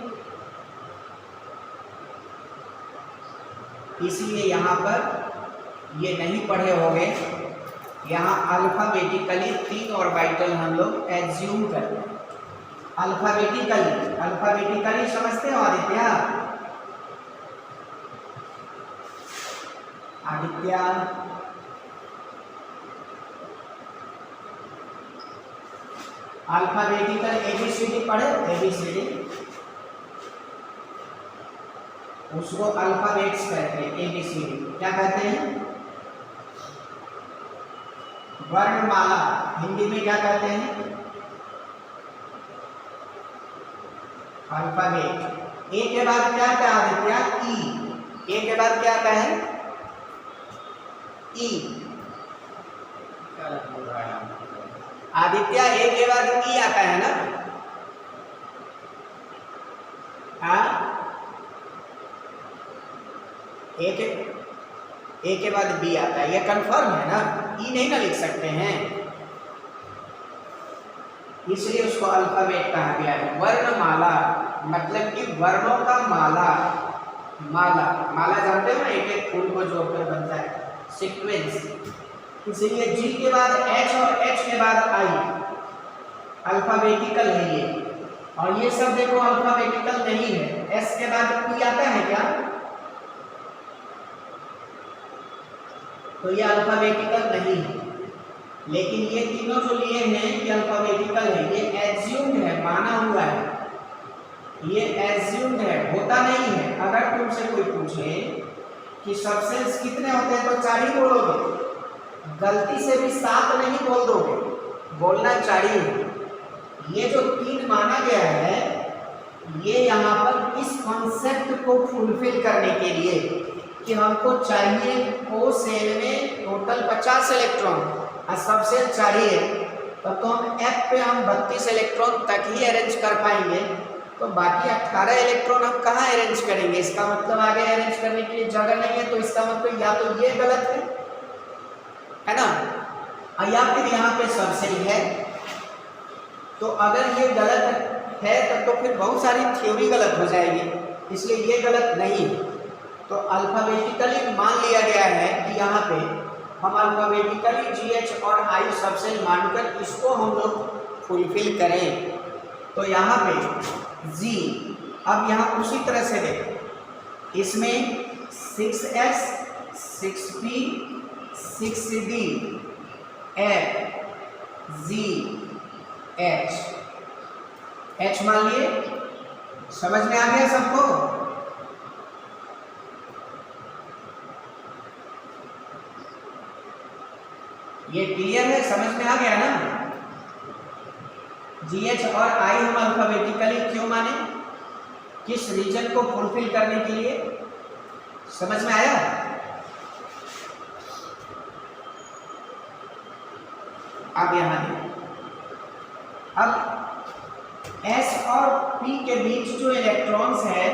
इसलिए यहाँ पर ये नहीं पढ़े होंगे। यहाँ अल्फाबेटिकली 3 ऑर्बिटल हम लोग एज्यूम करते हैं। अल्फाबेटिकली समझते हो आदित्य? अल्फाबेटिकल ABCD पढ़े? ABCD उसको अल्फाबेट्स कहते हैं। ABCD क्या कहते हैं? वर्णमाला। हिंदी में क्या कहते हैं? अल्फाबेट। ए के बाद क्या आता है आदित्य? ई। ए के बाद क्या आता है? ई। आदित्य ए के बाद ई आता है ना? हाँ, ए के बाद बी आता है, ये कंफर्म है ना? ई नहीं ना लिख सकते हैं, इसलिए उसको अल्फाबेट कहा गया है। वर्णमाला मतलब कि वर्णों का माला। माला जानते हो ना, एक एक फूल को जोड़कर बनता है, सीक्वेंस। इसलिए जी के बाद एच और एच के बाद आई, अल्फाबेटिकल है ये। और ये सब देखो अल्फाबेटिकल नहीं है। एस के बाद पी आता है क्या? तो ये अल्फाबेटिकल नहीं है। लेकिन ये तीनों जो लिए हैं ये अल्फाबेटिकल है, ये एज्यूम्ड है, माना हुआ है, ये एज्यूम्ड है, होता नहीं है। अगर तुमसे कोई पूछे कि सबसेल्स कितने होते हैं तो 4 ही बोलोगे, गलती से भी 7 नहीं बोल दोगे, बोलना 4 ही है। ये जो 3 माना गया है ये यहाँ पर इस कॉन्सेप्ट को फुलफिल करने के लिए कि हमको चाहिए ओ सेल में टोटल 50 इलेक्ट्रॉन और सब सेल चाहिए, तब तो हम एफ पे हम 32 इलेक्ट्रॉन तक ही अरेंज कर पाएंगे। तो बाकी 18 इलेक्ट्रॉन हम कहाँ अरेंज करेंगे? इसका मतलब आगे अरेंज करने के लिए जगह नहीं है, तो इसका मतलब या तो ये गलत है ना, या फिर यहाँ पे सब सेल है। तो अगर ये गलत है तब तो फिर बहुत सारी थ्योरी गलत हो जाएगी, इसलिए ये गलत नहीं है। तो अल्फाबेटिकली मान लिया गया है कि यहाँ पे हम अल्फाबेटिकली GH और I सबसेल मानकर इसको हम लोग फुलफिल करें। तो यहाँ पे G, अब यहाँ उसी तरह से देखो, इसमें 6S 6P 6D F G H मान लिए। समझ में आ गया सबको? ये क्लियर है, समझ में आ गया ना? GH और I हम अल्फाबेटिकली क्यों माने? किस रीजन को फुलफिल करने के लिए? समझ में आया? अब यहाँ देखो, अब S और P के बीच जो इलेक्ट्रॉन्स है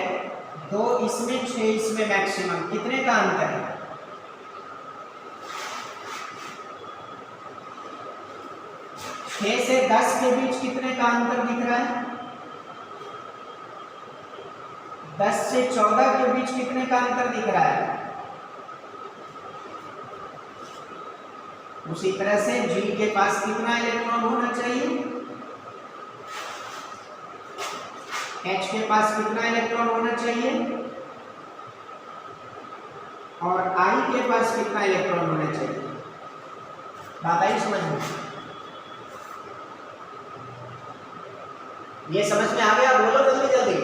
2, इसमें 6, इसमें मैक्सिमम, कितने का अंतर है? 6 से 10 के बीच कितने का अंतर दिख रहा है? 10 से 14 के बीच कितने का अंतर दिख रहा है? उसी तरह से G के पास कितना इलेक्ट्रॉन होना चाहिए? H के पास कितना इलेक्ट्रॉन होना चाहिए? और I के पास कितना इलेक्ट्रॉन होना चाहिए? बात आई समझ में? ये समझ में आ गया? बोलो जल्दी जल्दी।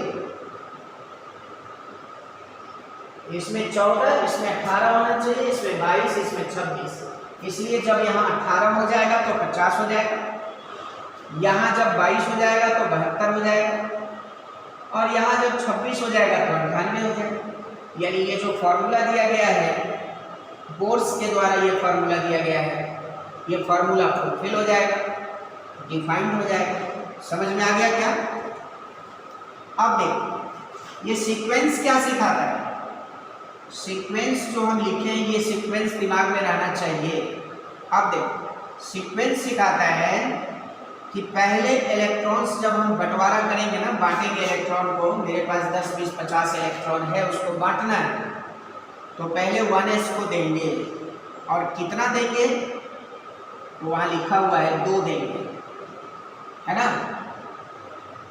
इसमें 14, इसमें 18 होना चाहिए, इसमें 22, इसमें 26। इसलिए जब यहाँ 18 हो जाएगा तो 50 हो जाएगा, यहाँ जब 22 हो जाएगा तो 72 हो जाएगा, और यहाँ जब 26 हो जाएगा तो 98 हो जाएगा। यानी ये जो फॉर्मूला दिया गया है बोर्स के द्वारा, ये फॉर्मूला दिया गया है, ये फॉर्मूला फुलफिल हो जाएगा, डिफाइंड हो जाएगा। समझ में आ गया क्या? अब देखो ये सीक्वेंस क्या सिखाता है। सीक्वेंस जो हम लिखे हैं ये सीक्वेंस दिमाग में रहना चाहिए। अब देखो सीक्वेंस सिखाता है कि पहले इलेक्ट्रॉन्स जब हम बंटवारा करेंगे ना, बांटेंगे इलेक्ट्रॉन को, मेरे पास 10, 20, 50 इलेक्ट्रॉन है, उसको बांटना है, तो पहले 1s को देंगे और कितना देंगे तो वहाँ लिखा हुआ है 2 देंगे, है ना।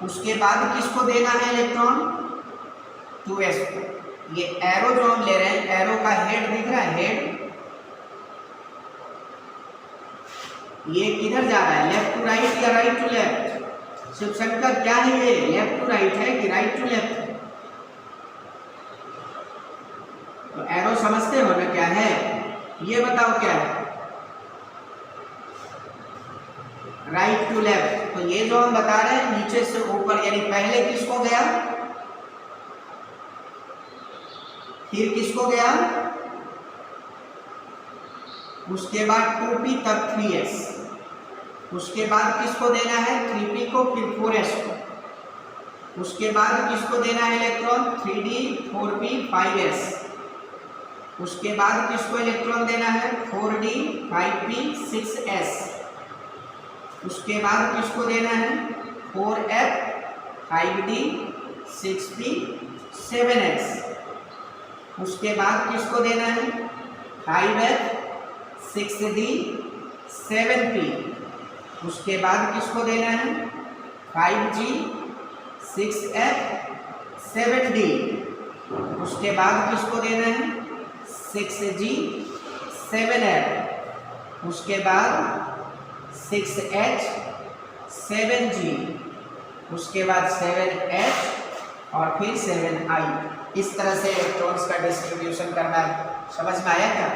उसके बाद किसको देना है इलेक्ट्रॉन? 2s को। ये एरो जो हम ले रहे हैं, एरो का हेड दिख रहा है, हेड ये किधर जा रहा है, लेफ्ट टू राइट या right to left? Shiv Shankar क्या है ये, लेफ्ट टू राइट है कि राइट टू लेफ्ट है? तो एरो समझते हो ना क्या है, ये बताओ क्या है, राइट टू लेफ्ट। तो ये जो हम बता रहे हैं नीचे से ऊपर, यानी पहले किसको गया, फिर किसको गया, उसके बाद 2p तब 3s, उसके बाद किसको देना है 3p को, फिर 4s को, उसके बाद किसको देना है इलेक्ट्रॉन 3d 4p 5s, उसके बाद किसको इलेक्ट्रॉन देना है 4d 5p 6s, उसके बाद किसको देना है 4f 5d 6p 7s, उसके बाद किसको देना है 5f 6d 7p, उसके बाद किसको देना है 5g 6f 7d, उसके बाद किसको देना है 6g 7f, उसके बाद 6h 7g, उसके बाद 7h और फिर 7i। इस तरह से इलेक्ट्रॉन्स का डिस्ट्रीब्यूशन करना है। समझ में आया क्या?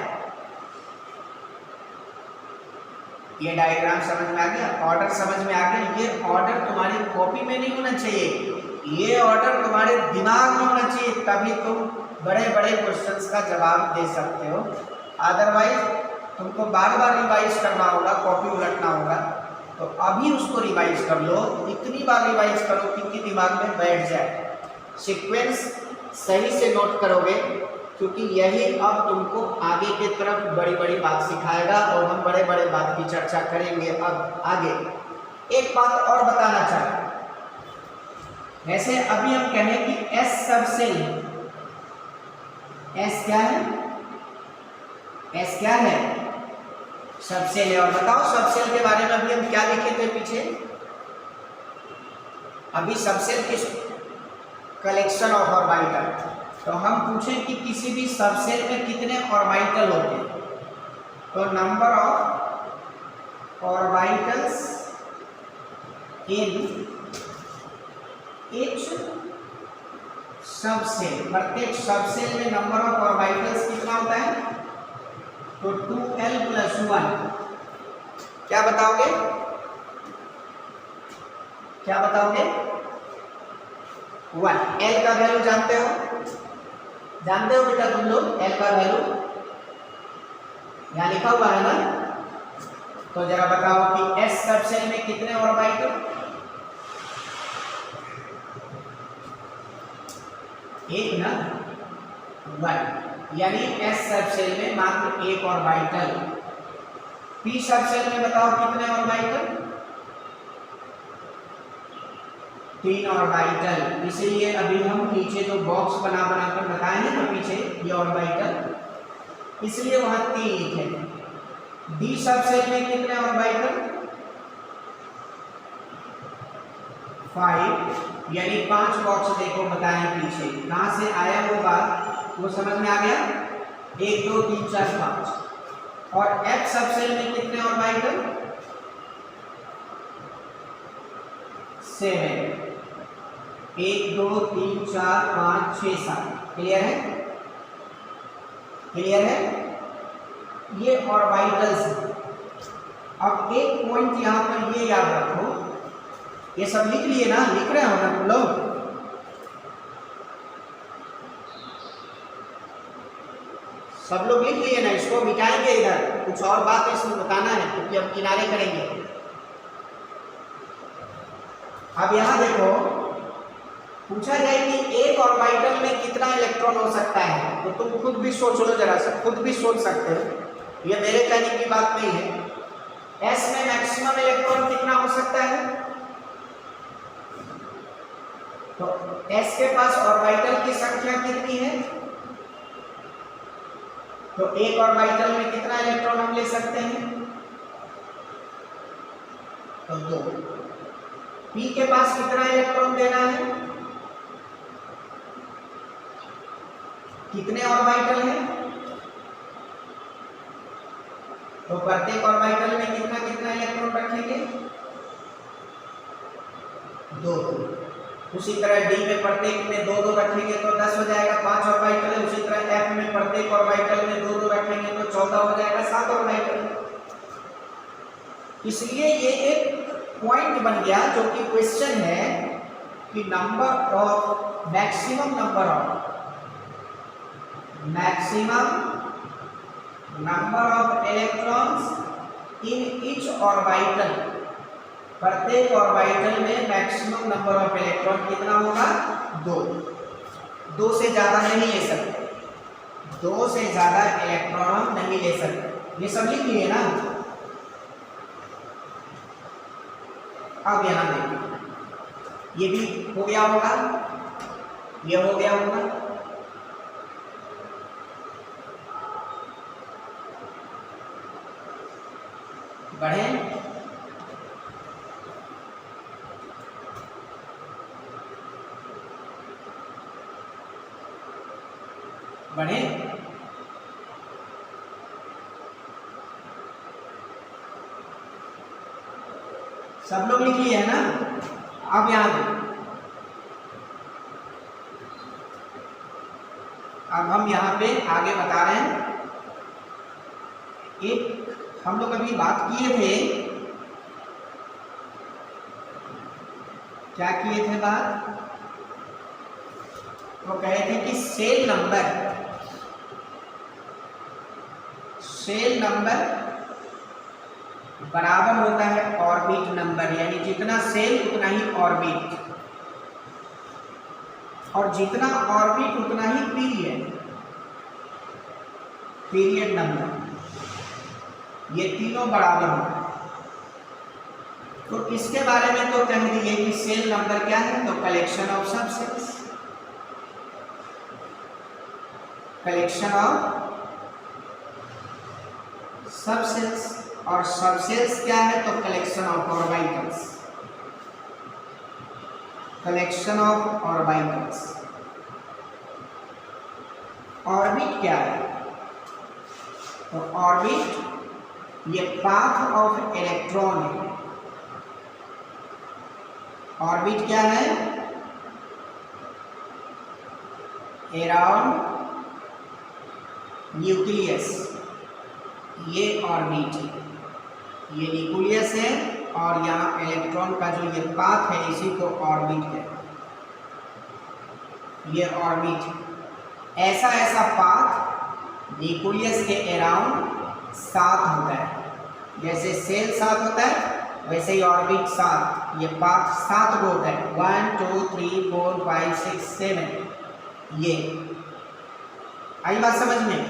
ये डायग्राम समझ में आ गया, ऑर्डर समझ में आ गया। ये ऑर्डर तुम्हारी कॉपी में नहीं होना चाहिए, ये ऑर्डर तुम्हारे दिमाग में होना चाहिए, तभी तुम बड़े बड़े क्वेश्चंस का जवाब दे सकते हो। अदरवाइज तुमको बार बार रिवाइज करना होगा, कॉपी उलटना होगा। तो अभी उसको रिवाइज कर लो, इतनी बार रिवाइज करो कि दिमाग में बैठ जाए। सीक्वेंस सही से नोट करोगे, क्योंकि यही अब तुमको आगे के तरफ बड़ी बड़ी बात सिखाएगा और हम बड़े बड़े बात की चर्चा करेंगे अब आगे। एक बात और बताना चाहूँ, वैसे अभी हम कहें कि S सबसेल, S क्या है, S क्या है, सबसेल है। और बताओ सबसेल के बारे में अभी हम क्या लिखे थे पीछे? अभी सबसेल किस, कलेक्शन ऑफ ऑर्बिटल। तो हम पूछें कि किसी भी सबसेल में कितने ऑर्बिटल होते हैं, तो number of orbitals in each subshell, प्रत्येक सबसेल में नंबर ऑफ ऑर्बिटल्स कितना होता है, तो 2l + 1। क्या बताओगे, क्या बताओगे? 1। l का वैल्यू जानते हो, जानते हो बेटा तुम लोग l का वैल्यू यहाँ लिखा हुआ है ना। तो जरा बताओ कि S सबसेल में कितने ऑर्बिटल, एक ना, 1, यानी S सबसेल में मात्र एक ऑर्बिटल। P सबसेल में बताओ कितने ऑर्बिटल, 3 ऑर्बिटल। इसीलिए अभी हम पीछे जो बॉक्स बना कर बताए हैं ना पीछे ये ऑर्बिटल, इसलिए वहां 3 लिखे थे। D सबसेल में कितने ऑर्बिटल, 5, यानी 5 बॉक्स देखो बताए पीछे। कहां से आया वो बात, वो समझ में आ गया, 1 2 3 4 5। और F सबसेल में कितने ऑर्बिटल, 7, 1 2 3 4 5 6 7। क्लियर है, क्लियर है, ये ऑर्बिटल्स। अब एक पॉइंट यहां पर ये याद रखो, ये सब लिख लिए ना, लिख रहे हो ना तुम लोग, सब लोग लिख लिए ना, इसको मिटाएंगे इधर, कुछ और बात इसमें बताना है क्योंकि अब किनारे करेंगे। अब यहाँ देखो पूछा जाए कि एक ऑर्बिटल में कितना इलेक्ट्रॉन हो सकता है, तो तुम खुद भी सोच लो जरा सा, खुद भी सोच सकते हो, ये मेरे कहने की बात नहीं है। एस में मैक्सिमम इलेक्ट्रॉन कितना हो सकता है, तो एस के पास ऑर्बिटल की संख्या कितनी है, तो एक ऑर्बिटल में कितना इलेक्ट्रॉन हम ले सकते हैं, तो 2। पी के पास कितना इलेक्ट्रॉन देना है, कितने ऑर्बिटल हैं, तो प्रत्येक ऑर्बिटल में कितना कितना इलेक्ट्रॉन रखेंगे, 2। उसी तरह डी में प्रत्येक में 2 2 रखेंगे तो 10 हो जाएगा, 5 ऑर्बिटल है। उसी तरह एफ में प्रत्येक ऑर्बिटल में 2 2 रखेंगे तो 14 हो जाएगा, 7 ऑर्बिटल। इसलिए ये एक पॉइंट बन गया जो कि क्वेश्चन है कि number of maximum number of electrons in each orbital, प्रत्येक ऑर्बिटल में मैक्सिमम नंबर ऑफ इलेक्ट्रॉन कितना होगा, 2 से ज्यादा नहीं ले सकते, 2 से ज्यादा इलेक्ट्रॉन हम नहीं ले सकते। ये सब लिख लिए ना। अब यहां देखिए, ये भी हो गया होगा, ये हो गया होगा, बढ़े। बढ़े सब लोग लिख लिए है ना। अब यहां अब हम यहाँ पे आगे बता रहे हैं, एक हम लोग अभी बात किए थे, क्या किए थे बात, वो कहे थे कि सेल नंबर बराबर होता है ऑर्बिट नंबर, यानी जितना सेल उतना ही ऑर्बिट, और जितना ऑर्बिट उतना ही पीरियड नंबर, ये तीनों बराबर होता है। तो इसके बारे में तो कह दिए कि सेल नंबर क्या है, तो कलेक्शन ऑफ सबसेल्स, और सबसेल्स क्या है, तो कलेक्शन ऑफ ऑर्बिटल्स, ऑर्बिट क्या है, तो ऑर्बिट ये पाथ ऑफ इलेक्ट्रॉन है। ऑर्बिट क्या है, अराउंड न्यूक्लियस, ये ऑर्बिट है, ये न्यूक्लियस है, और यहाँ इलेक्ट्रॉन का जो ये पाथ है इसी को ऑर्बिट है, ये ऑर्बिट। ऐसा पाथ न्यूक्लियस के अराउंड 7 होता है, जैसे सेल 7 होता है वैसे ही ऑर्बिट 7, ये पाथ 7 को होता है, 1 2 3 4 5 6 7। ये आई बात समझ में।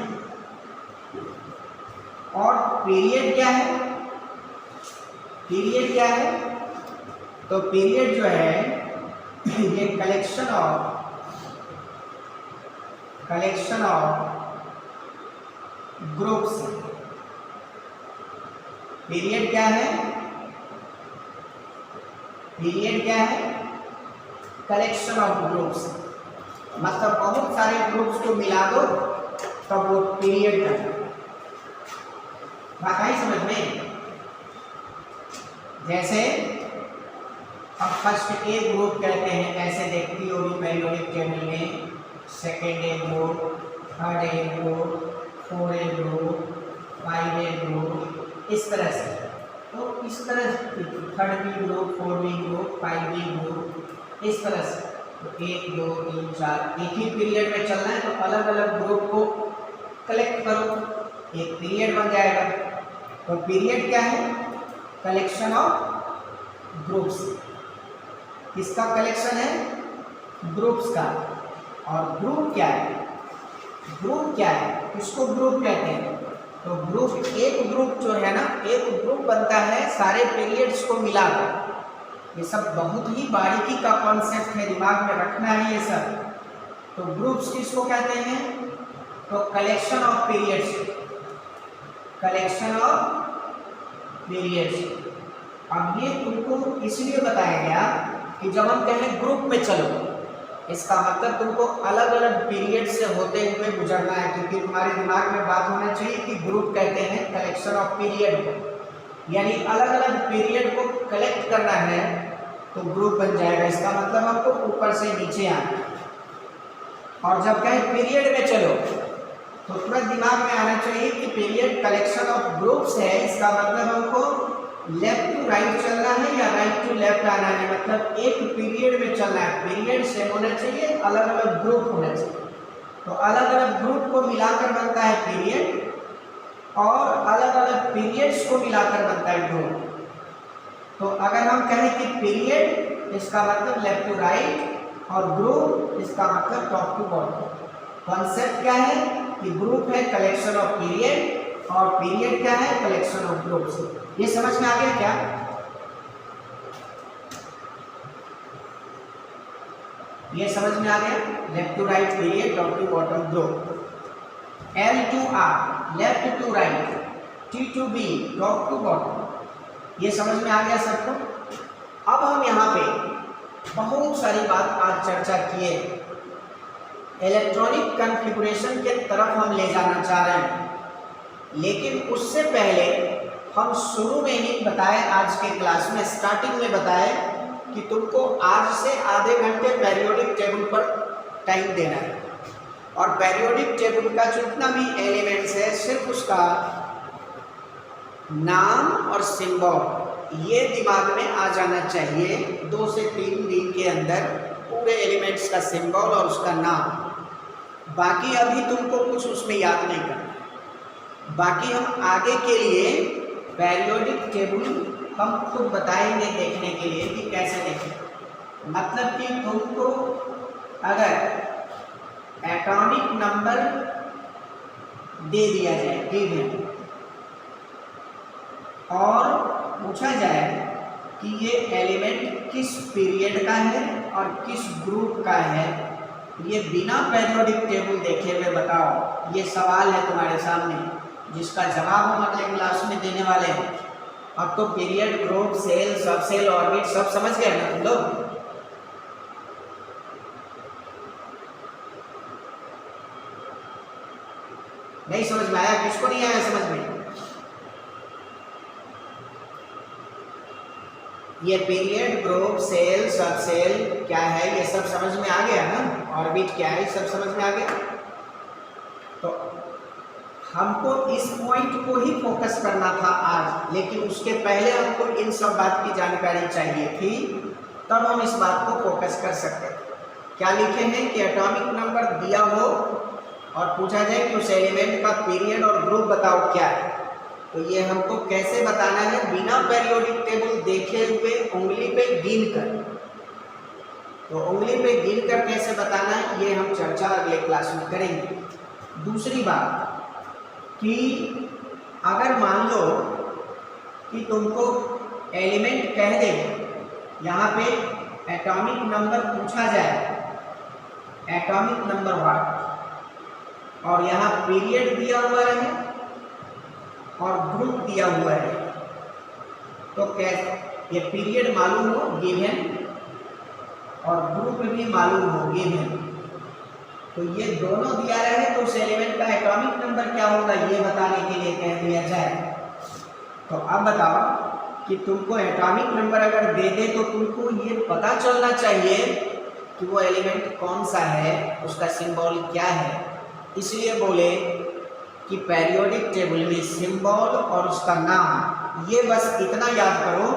और पीरियड क्या है, तो पीरियड जो है ये कलेक्शन ऑफ ग्रुप्स। पीरियड क्या है, कलेक्शन ऑफ ग्रुप्स, मतलब बहुत सारे ग्रुप्स को मिला दो तब वो पीरियड का। बात आई समझ में। जैसे अब फर्स्ट ए ग्रुप कहते हैं, ऐसे देखती होगी पेरियोडिक टेबल में, second A group, third A group, 4 A group, 5 A group, इस तरह से। तो इस तरह third B group, 4 B group, 5 B group, इस तरह से। तो 1 2 3 4 एक ही पीरियड में चलना है, तो अलग अलग ग्रुप को कलेक्ट करो, एक पीरियड बन जाएगा। तो पीरियड क्या है? Collection of groups. किसका कलेक्शन है? ग्रुप्स का। और ग्रुप क्या है? ग्रुप क्या है? किसको ग्रुप कहते हैं? तो ग्रुप, एक ग्रुप जो है ना, एक ग्रुप बनता है सारे पीरियड्स को मिलाकर। ये सब बहुत ही बारीकी का कॉन्सेप्ट है, दिमाग में रखना है ये सब। तो ग्रुप्स किसको कहते हैं? तो collection of periods, collection of periods. अब ये तुमको इसलिए बताया गया कि जब हम कहें ग्रुप में चलो, इसका मतलब तुमको अलग अलग पीरियड से होते हुए गुजरना है, क्योंकि तुम्हारे दिमाग में बात होना चाहिए कि ग्रुप कहते हैं कलेक्शन ऑफ पीरियड को, यानी अलग अलग पीरियड को कलेक्ट करना है तो ग्रुप बन जाएगा। इसका मतलब हमको ऊपर से नीचे आना। और जब कहें पीरियड में चलो तो तुरंत दिमाग में आना चाहिए कि पीरियड कलेक्शन ऑफ ग्रुप्स है, इसका मतलब हमको लेफ्ट टू राइट चलना है या राइट टू लेफ्ट आना है, मतलब एक पीरियड में चलना है। पीरियड सेम होना चाहिए, अलग अलग ग्रुप होना चाहिए। तो अलग अलग ग्रुप को मिलाकर बनता है पीरियड, और अलग अलग पीरियड्स को मिलाकर बनता है ग्रुप। तो अगर हम कहें कि पीरियड, इसका मतलब लेफ्ट टू राइट, और ग्रुप इसका मतलब टॉप टू बॉटम। कॉन्सेप्ट क्या है कि ग्रुप है कलेक्शन ऑफ पीरियड, और पीरियड क्या है? Collection of groups. ये समझ में आ गया क्या? ये समझ में आ गया? Left to right period, top to bottom group. L to R, left to right, T to B, top to bottom. ये समझ में आ गया सबको? अब हम यहाँ पे बहुत सारी बात आज चर्चा किए, इलेक्ट्रॉनिक कॉन्फ़िगरेशन के तरफ हम ले जाना चाह रहे हैं। लेकिन उससे पहले हम शुरू में ही बताए, आज के क्लास में स्टार्टिंग में बताए कि तुमको आज से आधे घंटे पेरियोडिक टेबल पर टाइम देना है, और पेरियोडिक टेबल का जितना भी एलिमेंट्स है सिर्फ उसका नाम और सिंबल ये दिमाग में आ जाना चाहिए। 2 से 3 दिन के अंदर पूरे एलिमेंट्स का सिंबल और उसका नाम। बाकी अभी तुमको कुछ उसमें याद नहीं करना। बाकी हम आगे के लिए पेरियोडिक टेबल हम खुद बताएंगे देखने के लिए कि कैसे देखें। मतलब कि तुमको अगर एटॉमिक नंबर दे दिया जाए, गिवन, और पूछा जाए कि ये एलिमेंट किस पीरियड का है और किस ग्रुप का है, ये बिना पेरियोडिक टेबल देखे हुए बताओ। ये सवाल है तुम्हारे सामने, जिसका जवाब हम अगले क्लास में देने वाले हैं। अब तो पीरियड, ग्रुप, सेल, सब सेल, ऑर्बिट सब समझ गए ना तुम लोग? नहीं समझ में आया? किसको नहीं आया समझ में? ये पीरियड, ग्रुप, सेल, सब सेल क्या है ये सब समझ में आ गया ना? ऑर्बिट क्या है सब समझ में आ गया? तो हमको इस पॉइंट को ही फोकस करना था आज, लेकिन उसके पहले हमको इन सब बात की जानकारी चाहिए थी, तब हम इस बात को फोकस कर सकते थे। क्या लिखे हैं कि एटॉमिक नंबर दिया हो और पूछा जाए कि उस एलिमेंट का पीरियड और ग्रुप बताओ क्या है, तो ये हमको कैसे बताना है? बिना पेरियोडिक टेबल देखे हुए उंगली पे गिन कर। तो उंगली पे गिन कर कैसे बताना है ये हम चर्चा अगले क्लास में करेंगे। दूसरी बात कि अगर मान लो कि तुमको एलिमेंट कह दे, यहाँ पे एटॉमिक नंबर पूछा जाए, एटॉमिक नंबर 1, और यहाँ पीरियड दिया हुआ है और ग्रुप दिया हुआ है, तो कैसे ये पीरियड मालूम हो गिवन और ग्रुप भी मालूम हो गिवन, तो ये दोनों दिया रहे तो उस एलिमेंट का एटॉमिक नंबर क्या होगा ये बताने के लिए कह दिया जाए। तो अब बताओ कि तुमको एटॉमिक नंबर अगर दे दे तो तुमको ये पता चलना चाहिए कि वो एलिमेंट कौन सा है, उसका सिंबल क्या है। इसलिए बोले कि पेरियोडिक टेबल में सिंबल और उसका नाम, ये बस इतना याद करो,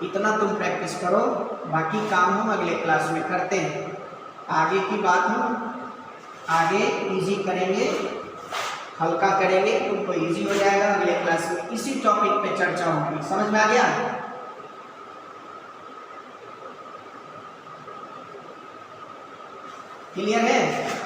इतना तुम प्रैक्टिस करो, बाकी काम हम अगले क्लास में करते हैं। आगे की बात हम आगे इजी करेंगे हल्का करेंगे, तुमको इजी हो जाएगा। अगले क्लास में इसी टॉपिक पे चर्चा होगी। समझ में आ गया? क्लियर है?